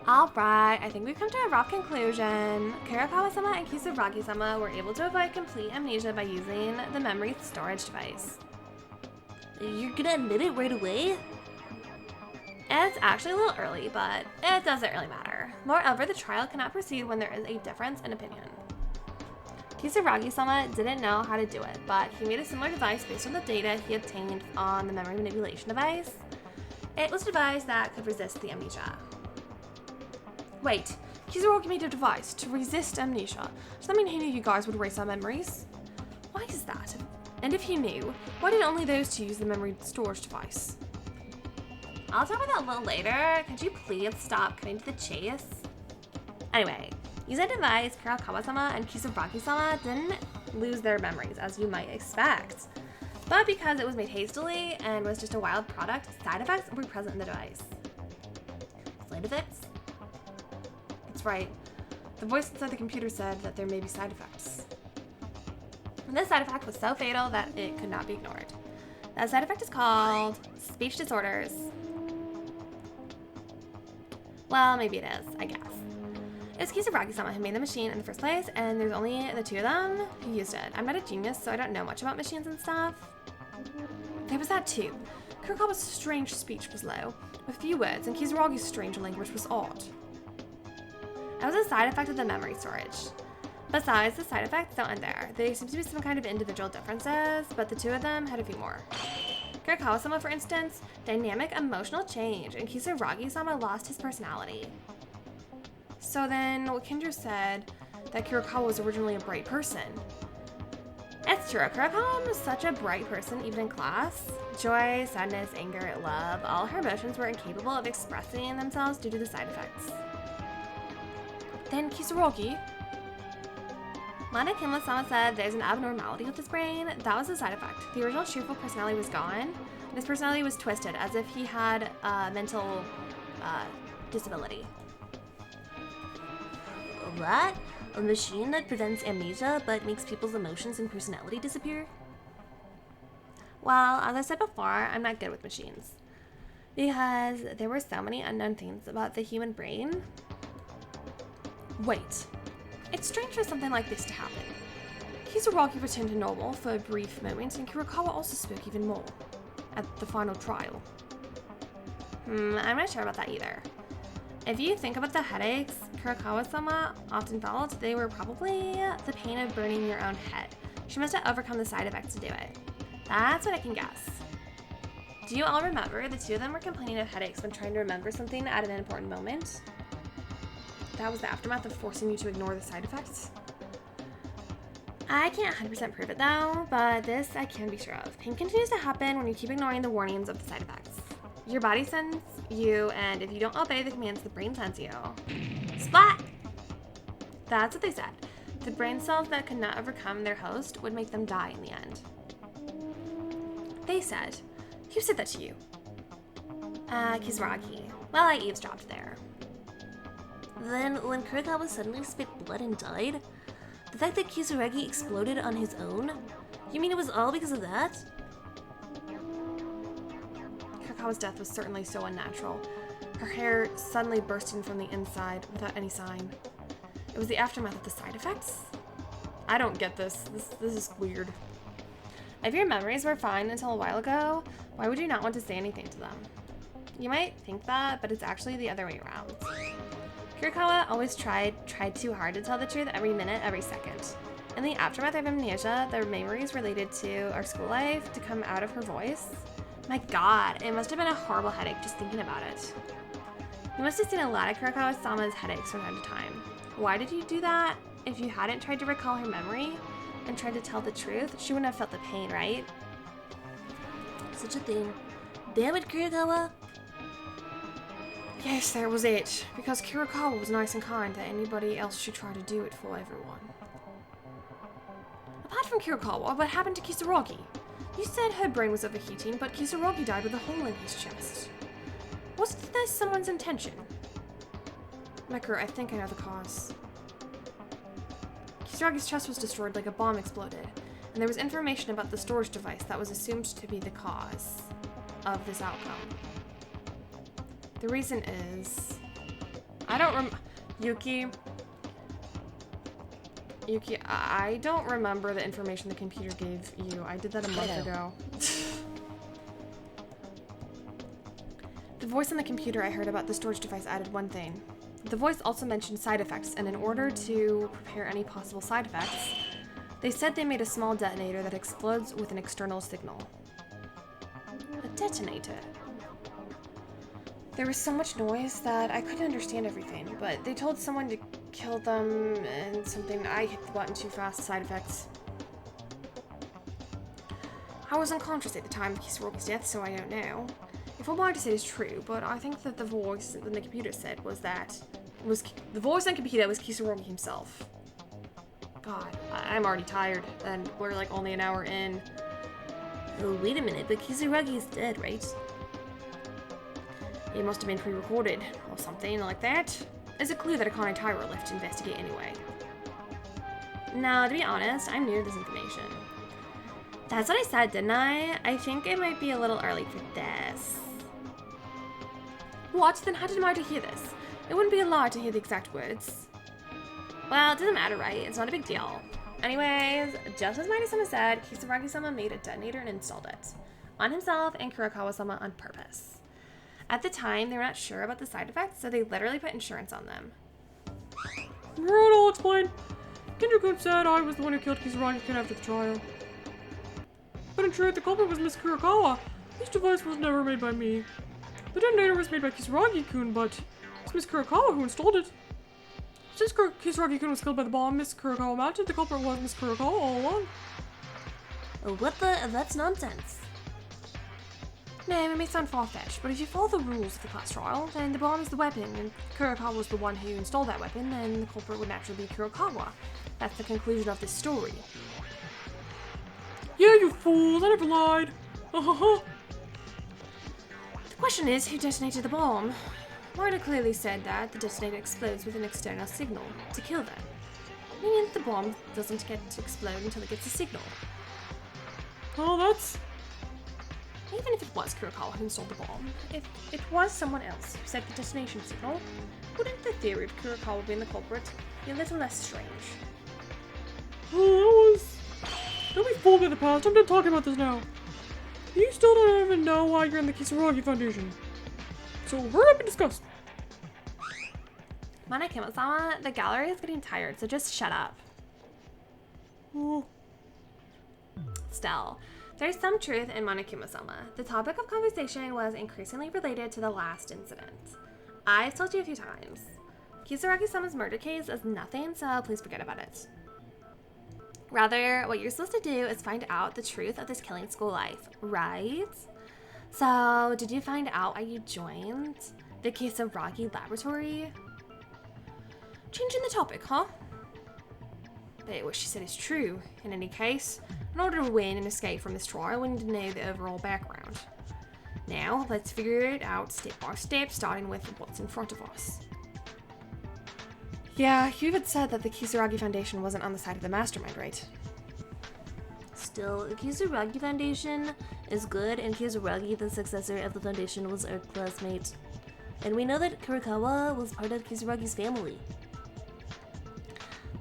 Alright, I think we've come to a rough conclusion. Kurokawa-sama and Kisaragi-sama were able to avoid complete amnesia by using the memory storage device. You're gonna admit it right away? It's actually a little early, but it doesn't really matter. Moreover, the trial cannot proceed when there is a difference in opinion. Kisaragi-sama didn't know how to do it, but he made a similar device based on the data he obtained on the memory manipulation device. It was a device that could resist the amnesia. Wait, Kisaragi made a device to resist amnesia. Does that mean he knew you guys would erase our memories? Why is that? And if he knew, why did only those two use the memory storage device? I'll talk about that a little later. Could you please stop cutting to the chase? Anyway, using a device, Kurakawa-sama and Kisaragi-sama didn't lose their memories, as you might expect. But because it was made hastily and was just a wild product, side effects were present in the device. Side effects? That's right. The voice inside the computer said that there may be side effects. And this side effect was so fatal that it could not be ignored. That side effect is called speech disorders. Well, maybe it is, I guess. It was Kisaragi-sama who made the machine in the first place, and there's only the two of them who used it. I'm not a genius, so I don't know much about machines and stuff. There was that too. Kurakawa's strange speech was low, with few words, and Kisaragi's strange language was odd. That was a side effect of the memory storage. Besides, the side effects don't end there. There seems to be some kind of individual differences, but the two of them had a few more. Kurakawa-sama, for instance, dynamic emotional change, and Kisaragi-sama lost his personality. So then, Kendra said that Kurakawa was originally a bright person. It's true, Kurakawa was such a bright person even in class. Joy, sadness, anger, love, all her emotions were incapable of expressing themselves due to the side effects. Then Kisaragi. Lana Kimla-sama said there's an abnormality with his brain. That was a side effect. The original cheerful personality was gone, and his personality was twisted as if he had a mental disability. What? A machine that prevents amnesia but makes people's emotions and personality disappear? Well, as I said before, I'm not good with machines. Because there were so many unknown things about the human brain. Wait. It's strange for something like this to happen. Kisaragi returned to normal for a brief moment, and Kurakawa also spoke even more at the final trial. I'm not sure about that either. If you think about the headaches Kurakawa-sama often felt, they were probably the pain of burning your own head. She must have overcome the side effects to do it. That's what I can guess. Do you all remember the two of them were complaining of headaches when trying to remember something at an important moment? That was the aftermath of forcing you to ignore the side effects? I can't 100% prove it though, but this I can be sure of. Pain continues to happen when you keep ignoring the warnings of the side effects. Your body sends you, and if you don't obey the commands the brain sends you. Splat! That's what they said. The brain cells that could not overcome their host would make them die in the end. They said. Who said that to you? Kisaragi. Well, I eavesdropped there. Then, when Kurakawa suddenly spit blood and died, the fact that Kisaragi exploded on his own? You mean it was all because of that? Kurakawa's death was certainly so unnatural. Her hair suddenly bursting from the inside without any sign. It was the aftermath of the side effects? I don't get this. This is weird. If your memories were fine until a while ago, why would you not want to say anything to them? You might think that, but it's actually the other way around. Kurakawa always tried too hard to tell the truth every minute, every second. In the aftermath of amnesia, the memories related to our school life to come out of her voice. My god, it must have been a horrible headache just thinking about it. You must have seen a lot of Kurakawa-sama's headaches from time to time. Why did you do that? If you hadn't tried to recall her memory and tried to tell the truth, she wouldn't have felt the pain, right? Such a thing. Damn it, Kurakawa! Yes, that was it. Because Kurakawa was nice and kind to anybody else she tried to do it for everyone. Apart from Kurakawa, what happened to Kisaragi? You said her brain was overheating, but Kisaragi died with a hole in his chest. Was this someone's intention? Mecker, I think I know the cause. Kisaragi's chest was destroyed like a bomb exploded, and there was information about the storage device that was assumed to be the cause of this outcome. The reason is... Yuki, I don't remember the information the computer gave you. I did that a month ago. The voice on the computer I heard about the storage device added one thing. The voice also mentioned side effects, and in order to prepare any possible side effects, they said they made a small detonator that explodes with an external signal. A detonator? There was so much noise that I couldn't understand everything, but they told someone to kill them and something. I hit the button too fast, side effects. I was unconscious at the time of Kisaragi's death, so I don't know. If from what I said is true, but I think that the voice that the computer said was the voice on the computer was Kisaragi himself. God, I'm already tired, and we're like only an hour in. Oh, wait a minute, but Kisaragi's dead, right? It must have been pre-recorded, or something like that. There's a clue that Akane Taira left to investigate anyway. Now, to be honest, I'm new to this information. That's what I said, didn't I? I think it might be a little early for this. What? Then how did I hear this? It wouldn't be a lie to hear the exact words. Well, it doesn't matter, right? It's not a big deal. Anyways, just as Mighty-sama said, Kisaragi-sama made a detonator and installed it on himself and Kurokawa-sama on purpose. At the time, they were not sure about the side effects, so they literally put insurance on them. Right, I'll explain. Kendra-kun said I was the one who killed Kisaragi-kun after the trial. But in truth, the culprit was Miss Kurokawa. This device was never made by me. The detonator was made by Kisaragi-kun, but it's Miss Kurokawa who installed it. Since Kisaragi-kun was killed by the bomb Miss Kurokawa mounted, the culprit was Miss Kurokawa all along. Oh, what the? That's nonsense. No, it may sound far-fetched, but if you follow the rules of the class trial, then the bomb is the weapon, and Kurokawa was the one who installed that weapon, then the culprit would naturally be Kurokawa. That's the conclusion of this story. Yeah, you fools! I never lied! Ha ha ha! The question is, who detonated the bomb? Marta clearly said that the detonator explodes with an external signal to kill them, meaning that the bomb doesn't get to explode until it gets a signal. Oh, that's... Even if it was Kurokawa who installed the bomb, if it was someone else who set the detonation signal, wouldn't the theory of Kurokawa being the culprit be a little less strange? Oh, that was... Don't be fooled by the past. I'm done talking about this now. You still don't even know why you're in the Kisaragi Foundation. So hurry up and discuss. Monokuma-sama, the gallery is getting tired, so just shut up. Oh. Still, there's some truth in Monokuma-sama. The topic of conversation was increasingly related to the last incident. I've told you a few times. Kisaragi-sama's murder case is nothing, so please forget about it. Rather, what you're supposed to do is find out the truth of this killing school life, right? So, did you find out why you joined the Kisaragi laboratory? Changing the topic, huh? But what she said is true. In any case, in order to win and escape from this trial, we need to know the overall background. Now, let's figure it out step by step, starting with what's in front of us. Yeah, you had said that the Kisaragi Foundation wasn't on the side of the mastermind, right? Still, the Kisaragi Foundation is good, and Kisaragi, the successor of the Foundation, was our classmate. And we know that Kurokawa was part of Kisaragi's family.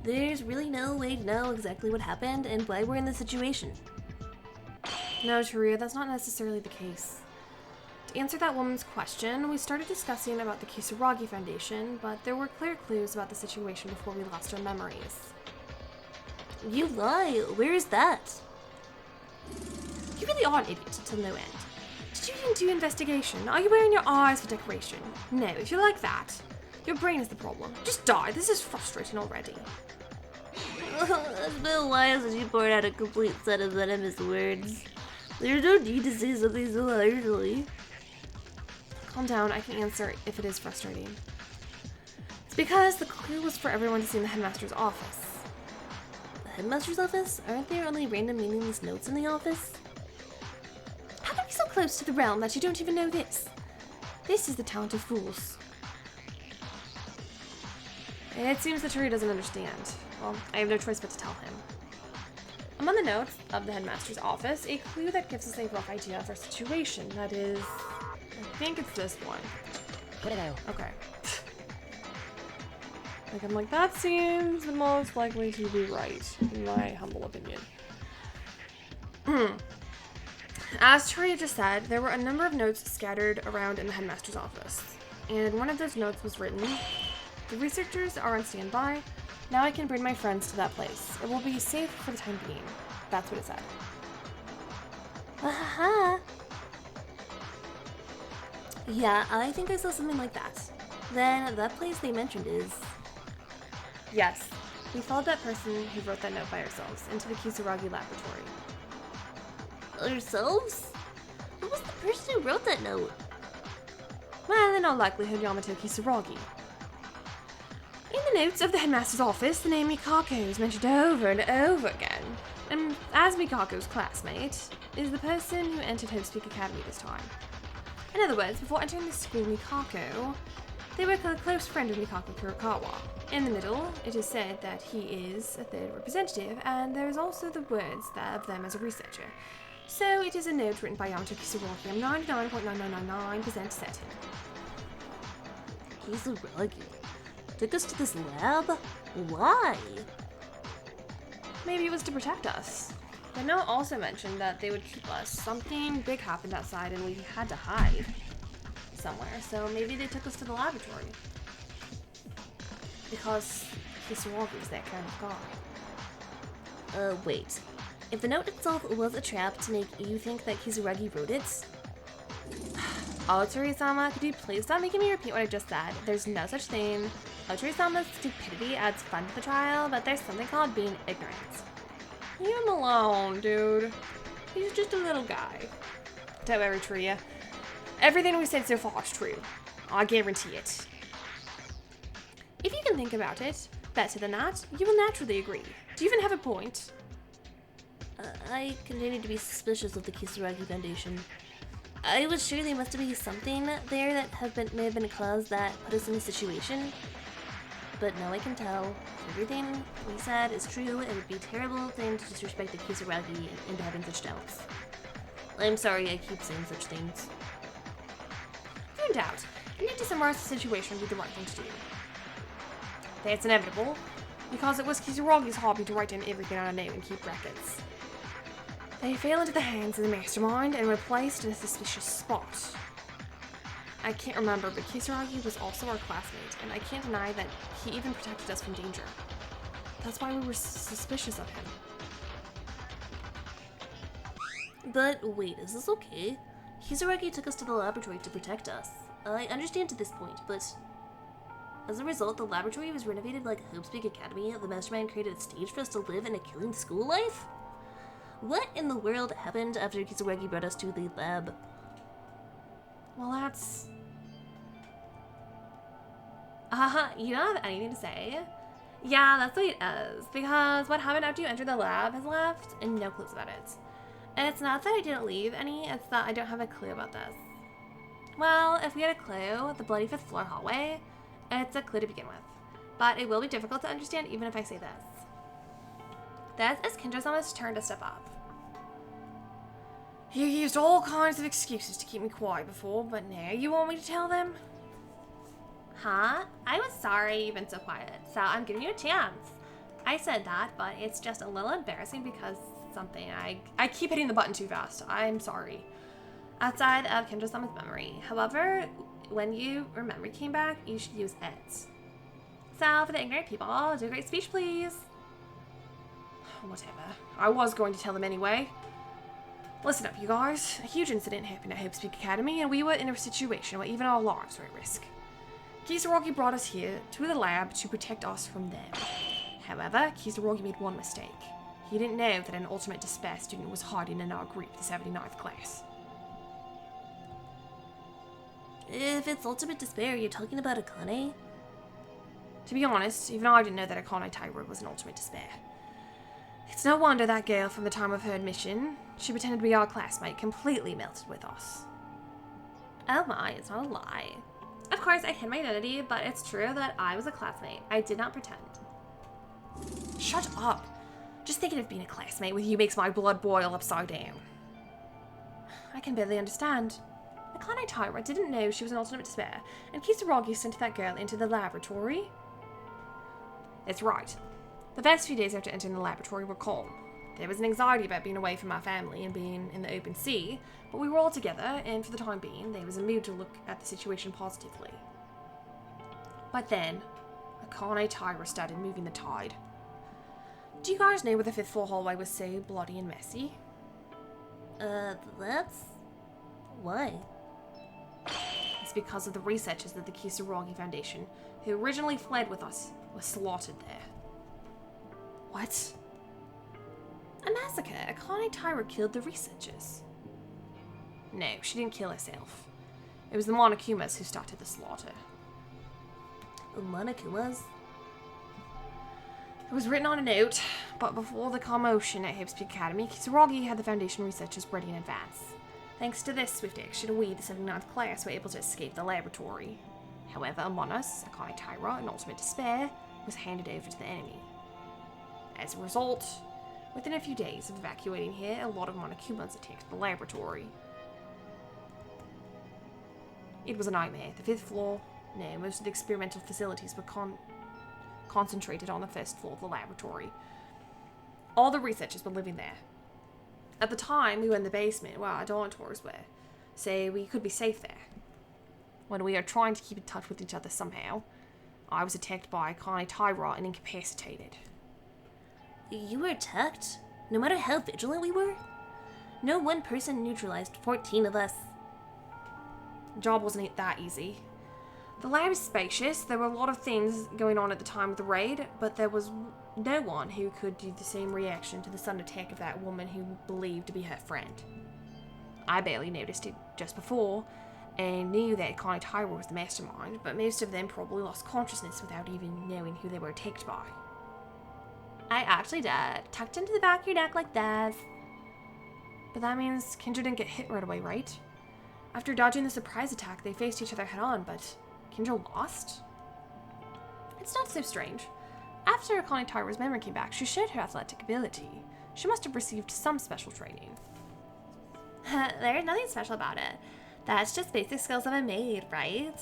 There's really no way to know exactly what happened and why we're in this situation. No, Taria, that's not necessarily the case. To answer that woman's question, we started discussing about the Kisaragi Foundation, but there were clear clues about the situation before we lost our memories. You lie! Where is that? You really are an idiot till no end. Did you even do investigation? Are you wearing your eyes for decoration? No, if you're like that, your brain is the problem. Just die. This is frustrating already. It's been a while since you poured out a complete set of venomous words. There's no need to say something so harshly. Calm down, I can answer if it is frustrating. It's because the clue was for everyone to see in the headmaster's office. The headmaster's office? Aren't there only random meaningless notes in the office? How can you be so close to the realm that you don't even know this? This is the talent of fools. It seems that Turi doesn't understand. Well, I have no choice but to tell him. Among the notes of the headmaster's office, a clue that gives us a rough idea of our situation. That is, I think it's this one. Okay. I'm like, that seems the most likely to be right, in my humble opinion. As Turi just said, there were a number of notes scattered around in the headmaster's office. And one of those notes was written, "The researchers are on standby. Now I can bring my friends to that place. It will be safe for the time being." That's what it said. Aha! Yeah, I think I saw something like that. Then that place they mentioned is... Yes, we followed that person who wrote that note by ourselves into the Kisaragi laboratory. Ourselves? Who was the person who wrote that note? Well, in all likelihood, Yamato Kisaragi. In the notes of the headmaster's office, the name Mikako is mentioned over and over again. And as Mikako's classmate, is the person who entered Hope's Academy this time. In other words, before entering the school, Mikako, they were a close friend of Mikako Kurokawa. In the middle, it is said that he is a third representative, and there is also the words of them as a researcher. So it is a note written by Yamato Kisaragi. I'm 99.9999% certain. Kisaragi took us to this lab? Why? Maybe it was to protect us. The note also mentioned that they would keep us. Something big happened outside and we had to hide somewhere, so maybe they took us to the laboratory. Because Kisaragi was that kind of guy. Wait. If the note itself was a trap to make you think that Kisaragi wrote it? Otori-sama, could you please stop making me repeat what I just said? There's no such thing. Otori-sama's stupidity adds fun to the trial, but there's something called being ignorant. Leave him alone, dude. He's just a little guy. Don't worry, Tria. Everything we said so far is true. I guarantee it. If you can think about it better than that, you will naturally agree. Do you even have a point? I continue to be suspicious of the Kisaragi Foundation. I was sure there must be something there that may have been a cause that put us in this situation. But now I can tell. If everything we said is true, it would be a terrible thing to disrespect the Kisaragi into having such doubts. I'm sorry I keep saying such things. No doubt. You need to summarize the situation would be the right thing to do. That's inevitable, because it was Kisaragi's hobby to write down everything on a note and keep records. They fell into the hands of the mastermind and were placed in a suspicious spot. I can't remember, but Kisaragi was also our classmate, and I can't deny that he even protected us from danger. That's why we were suspicious of him. But wait, is this okay? Kisaragi took us to the laboratory to protect us. I understand to this point, but as a result, the laboratory was renovated like Hope's Academy. The mastermind created a stage for us to live in a killing school life? What in the world happened after Kisaragi brought us to the lab? Well, that's... you don't have anything to say? Yeah, that's what it is. Because what happened after you entered the lab has left, and no clues about it. And it's not that I didn't leave any, it's that I don't have a clue about this. Well, if we had a clue, the bloody 5th floor hallway, it's a clue to begin with. But it will be difficult to understand even if I say this. This is Kendra-sama's turn to step up. You used all kinds of excuses to keep me quiet before, but now you want me to tell them? Huh? I was sorry you've been so quiet, so I'm giving you a chance. I said that, but it's just a little embarrassing because something I keep hitting the button too fast. I'm sorry. Outside of Kendra-sama's memory. However, when your memory came back, you should use it. So, for the ignorant people, do a great speech, please. Whatever. I was going to tell them anyway. Listen up, you guys. A huge incident happened at Hope's Academy, and we were in a situation where even our lives were at risk. Kisaragi brought us here to the lab to protect us from them. However, Kisaragi made one mistake. He didn't know that an ultimate despair student was hiding in our group, the 79th class. If it's ultimate despair, you're talking about Akane? To be honest, even I didn't know that Akane Taira was an ultimate despair. It's no wonder that girl, from the time of her admission, she pretended to be our classmate, completely melted with us. Oh my, it's not a lie. Of course, I hid my identity, but it's true that I was a classmate. I did not pretend. Shut up. Just thinking of being a classmate with you makes my blood boil upside down. I can barely understand. Akane Taira didn't know she was an ultimate despair, and Kisaragi sent that girl into the laboratory. That's right. The first few days after entering the laboratory were calm. There was an anxiety about being away from our family and being in the open sea, but we were all together, and for the time being, there was a mood to look at the situation positively. But then, Akane Taira started moving the tide. Do you guys know where the 5th floor hallway was so bloody and messy? That's... why? It's because of the researchers of the Kisaragi Foundation, who originally fled with us, were slaughtered there. What? A massacre. Akane Taira killed the researchers. No, she didn't kill herself. It was the Monokumas who started the slaughter. Monokumas? It was written on a note, but before the commotion at Hipspeak Academy, Kisaragi had the Foundation researchers ready in advance. Thanks to this swift action, we, the 79th class, were able to escape the laboratory. However, among us, Akane Taira, in ultimate despair, was handed over to the enemy. As a result, within a few days of evacuating here, a lot of Monokumas attacked the laboratory. It was a nightmare. The 5th floor, no, most of the experimental facilities were concentrated on the 1st floor of the laboratory. All the researchers were living there. At the time, we were in the basement where our dormitories were, so we could be safe there. When we were trying to keep in touch with each other somehow, I was attacked by Akane Taira and incapacitated. You were attacked? No matter how vigilant we were? No one person neutralized 14 of us. The job wasn't that easy. The lab is spacious. There were a lot of things going on at the time of the raid, but there was no one who could do the same reaction to the sudden attack of that woman who believed to be her friend. I barely noticed it just before, and knew that Akane Taira was the mastermind, but most of them probably lost consciousness without even knowing who they were attacked by. I actually did. Tucked into the back of your neck like this. But that means Kendra didn't get hit right away, right? After dodging the surprise attack, they faced each other head-on, but Kendra lost? It's not so strange. After Akane Taira's memory came back, she showed her athletic ability. She must have received some special training. There's nothing special about it. That's just basic skills of a maid, right?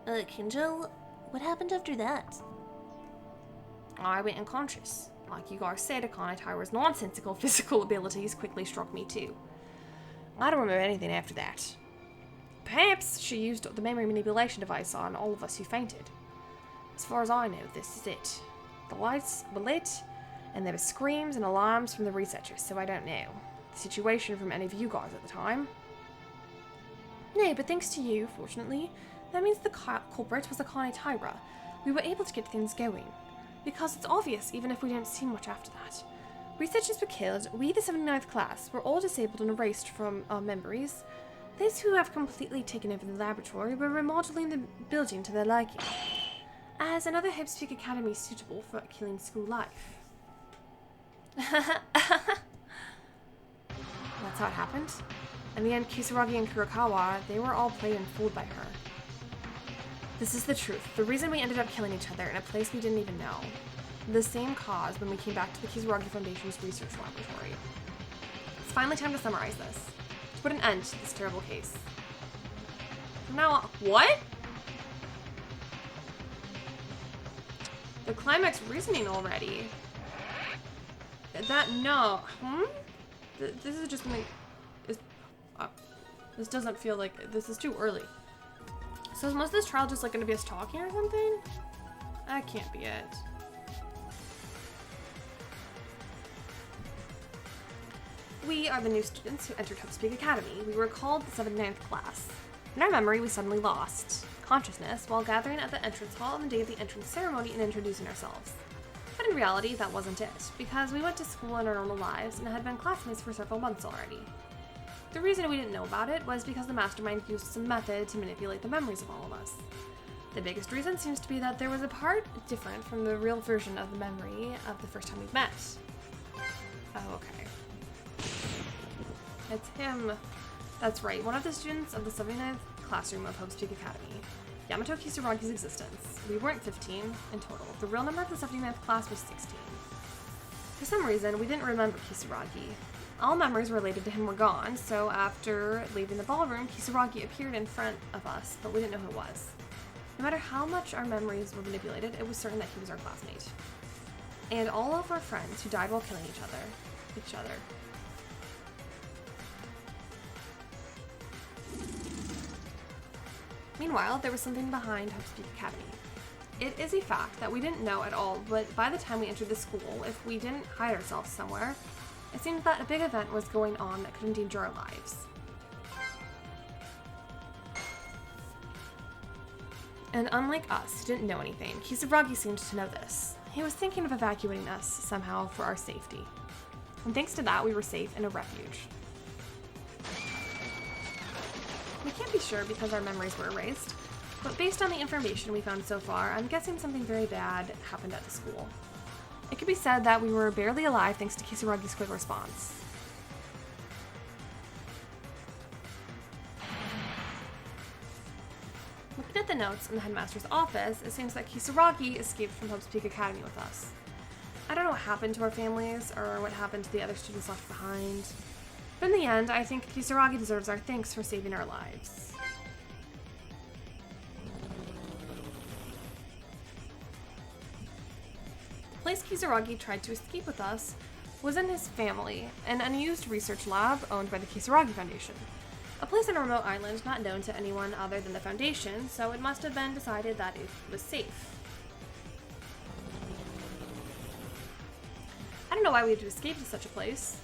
Kinjo, what happened after that? I went unconscious. Like you guys said, Akane Taira's nonsensical physical abilities quickly struck me too. I don't remember anything after that. Perhaps she used the memory manipulation device on all of us who fainted. As far as I know, this is it. The lights were lit, and there were screams and alarms from the researchers, so I don't know the situation from any of you guys at the time. No, but thanks to you, fortunately, that means the culprit was Akane Taira. We were able to get things going. Because it's obvious, even if we didn't see much after that. Researchers were killed, we, the 79th class, were all disabled and erased from our memories. Those who have completely taken over the laboratory were remodeling the building to their liking, as another Hipspeak Academy suitable for killing school life. That's how it happened. In the end, Kisaragi and Kurokawa, they were all played and fooled by her. This is the truth. The reason we ended up killing each other in a place we didn't even know. The same cause when we came back to the Kisaragi Foundation's research laboratory. It's finally time to summarize this. To put an end to this terrible case. From now on— what? The climax reasoning already. No. This is just something. This doesn't feel like this is too early. So is most of this trial just like going to be us talking or something? That can't be it. We are the new students who entered Hipspeak Academy. We were called the 79th class. In our memory, we suddenly lost consciousness while gathering at the entrance hall on the day of the entrance ceremony and introducing ourselves. But in reality, that wasn't it, because we went to school in our normal lives and had been classmates for several months already. The reason we didn't know about it was because the mastermind used some method to manipulate the memories of all of us. The biggest reason seems to be that there was a part different from the real version of the memory of the first time we met. Oh, okay. It's him. That's right, one of the students of the 79th classroom of Hipspeak Academy. Yamato Kisaragi's existence. We weren't 15 in total. The real number of the 79th class was 16. For some reason, we didn't remember Kisaragi. All memories related to him were gone, so after leaving the ballroom, Kisaragi appeared in front of us, but we didn't know who it was. No matter how much our memories were manipulated, it was certain that he was our classmate. And all of our friends who died while killing each other. Meanwhile, there was something behind Hipspeak Academy. It is a fact that we didn't know at all, but by the time we entered the school, if we didn't hide ourselves somewhere, it seemed that a big event was going on that could endanger our lives. And unlike us, who didn't know anything, Kisaragi seemed to know this. He was thinking of evacuating us somehow for our safety. And thanks to that, we were safe in a refuge. We can't be sure because our memories were erased, but based on the information we found so far, I'm guessing something very bad happened at the school. It could be said that we were barely alive thanks to Kisaragi's quick response. Looking at the notes in the headmaster's office, it seems that Kisaragi escaped from Hope's Peak Academy with us. I don't know what happened to our families or what happened to the other students left behind, but in the end, I think Kisaragi deserves our thanks for saving our lives. The place Kisaragi tried to escape with us was in his family, an unused research lab owned by the Kisaragi Foundation. A place on a remote island not known to anyone other than the Foundation, so it must have been decided that it was safe. I don't know why we had to escape to such a place.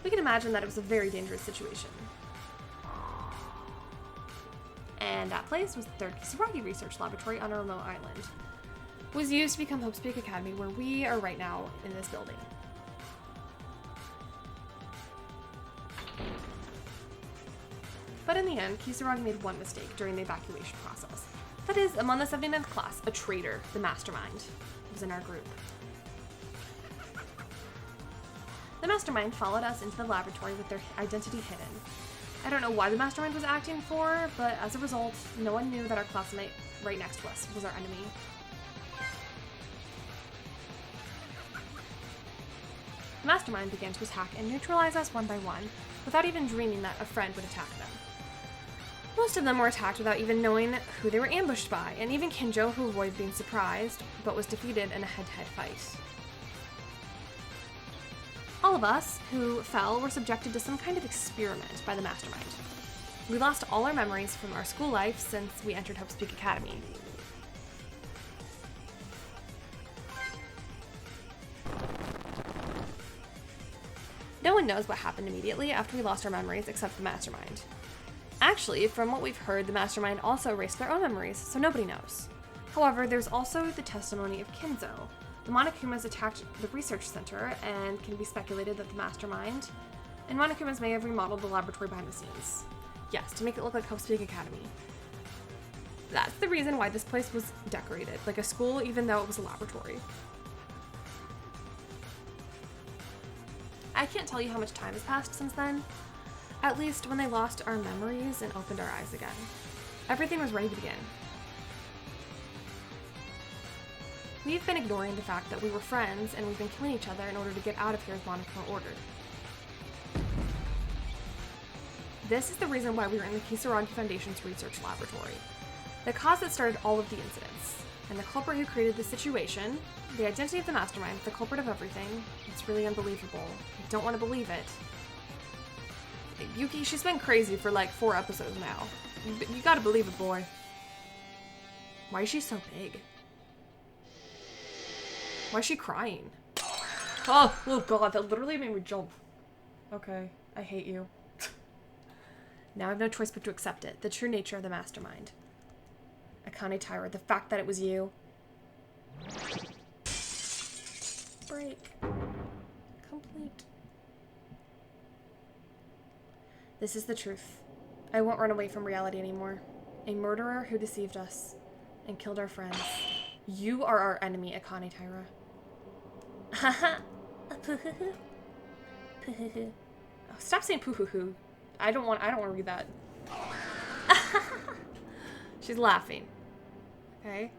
We can imagine that it was a very dangerous situation. And that place was the third Kisaragi Research Laboratory on a remote island. It was used to become Hope's Peak Academy, where we are right now in this building. But in the end, Kisaragi made one mistake during the evacuation process. That is, among the 79th class, a traitor, the mastermind, was in our group. The mastermind followed us into the laboratory with their identity hidden. I don't know why the mastermind was acting for, but as a result, no one knew that our classmate right next to us was our enemy. The mastermind began to attack and neutralize us one by one, without even dreaming that a friend would attack them. Most of them were attacked without even knowing who they were ambushed by, and even Kinjo, who avoided being surprised, but was defeated in a head-to-head fight. All of us who fell were subjected to some kind of experiment by the mastermind. We lost all our memories from our school life since we entered Hope's Peak Academy. No one knows what happened immediately after we lost our memories except the mastermind. Actually, from what we've heard, the mastermind also erased their own memories, so nobody knows. However, there's also the testimony of Kinzo. The Monokumas attacked the research center, and can be speculated that the mastermind and Monokumas may have remodeled the laboratory behind the scenes. Yes, to make it look like Hope's Peak Academy. That's the reason why this place was decorated like a school, even though it was a laboratory. I can't tell you how much time has passed since then. At least when they lost our memories and opened our eyes again. Everything was ready to begin. We've been ignoring the fact that we were friends and we've been killing each other in order to get out of here as Monokuma ordered. This is the reason why we were in the Kisaragi Foundation's research laboratory. The cause that started all of the incidents. And the culprit who created the situation, the identity of the mastermind, the culprit of everything. It's really unbelievable. I don't want to believe it. Yuki, she's been crazy for like 4 episodes now. You gotta believe it, boy. Why is she so big? Why is she crying? Oh god, that literally made me jump. Okay, I hate you. Now I have no choice but to accept it. The true nature of the mastermind. Akane Taira, the fact that it was you. Break. Complete. This is the truth. I won't run away from reality anymore. A murderer who deceived us and killed our friends. You are our enemy, Akane Taira. Haha. Oh, stop saying poo-hoo-hoo. I don't want to read that. She's laughing. Okay.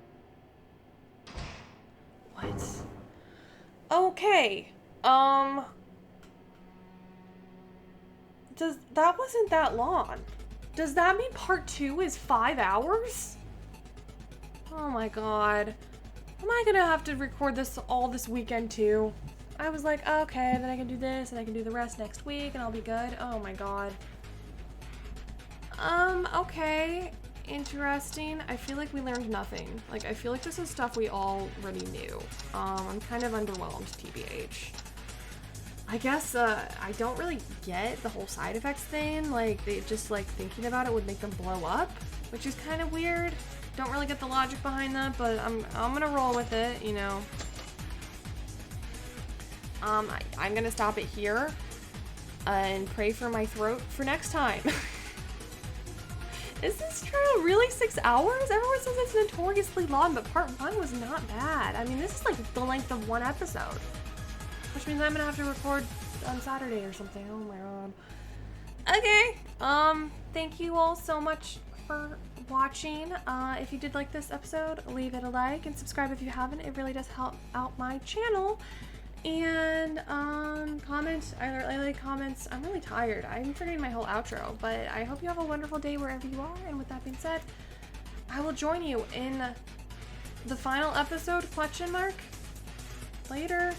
What? Okay. That wasn't that long. Does that mean part 2 is 5 hours? Oh my god. Am I gonna have to record this all this weekend too? I was like, okay, then I can do this and I can do the rest next week and I'll be good. Oh my god. Okay. Interesting. I feel like we learned nothing. Like, I feel like this is stuff we already knew. I'm kind of underwhelmed, TBH. I guess, I don't really get the whole side effects thing. Like, they just, like, thinking about it would make them blow up, which is kind of weird. Don't really get the logic behind that, but I'm gonna roll with it, you know. I'm gonna stop it here and pray for my throat for next time. Is this true? Really, 6 hours? Everyone says it's notoriously long, but part 1 was not bad. I mean, this is like the length of 1 episode. Which means I'm gonna have to record on Saturday or something. Oh my god. Okay. Thank you all so much for watching. If you did like this episode, leave it a like and subscribe if you haven't. It really does help out my channel. And comment. I like comments. I'm really tired. I'm forgetting my whole outro, but I hope you have a wonderful day wherever you are. And with that being said, I will join you in the final episode, ? Later.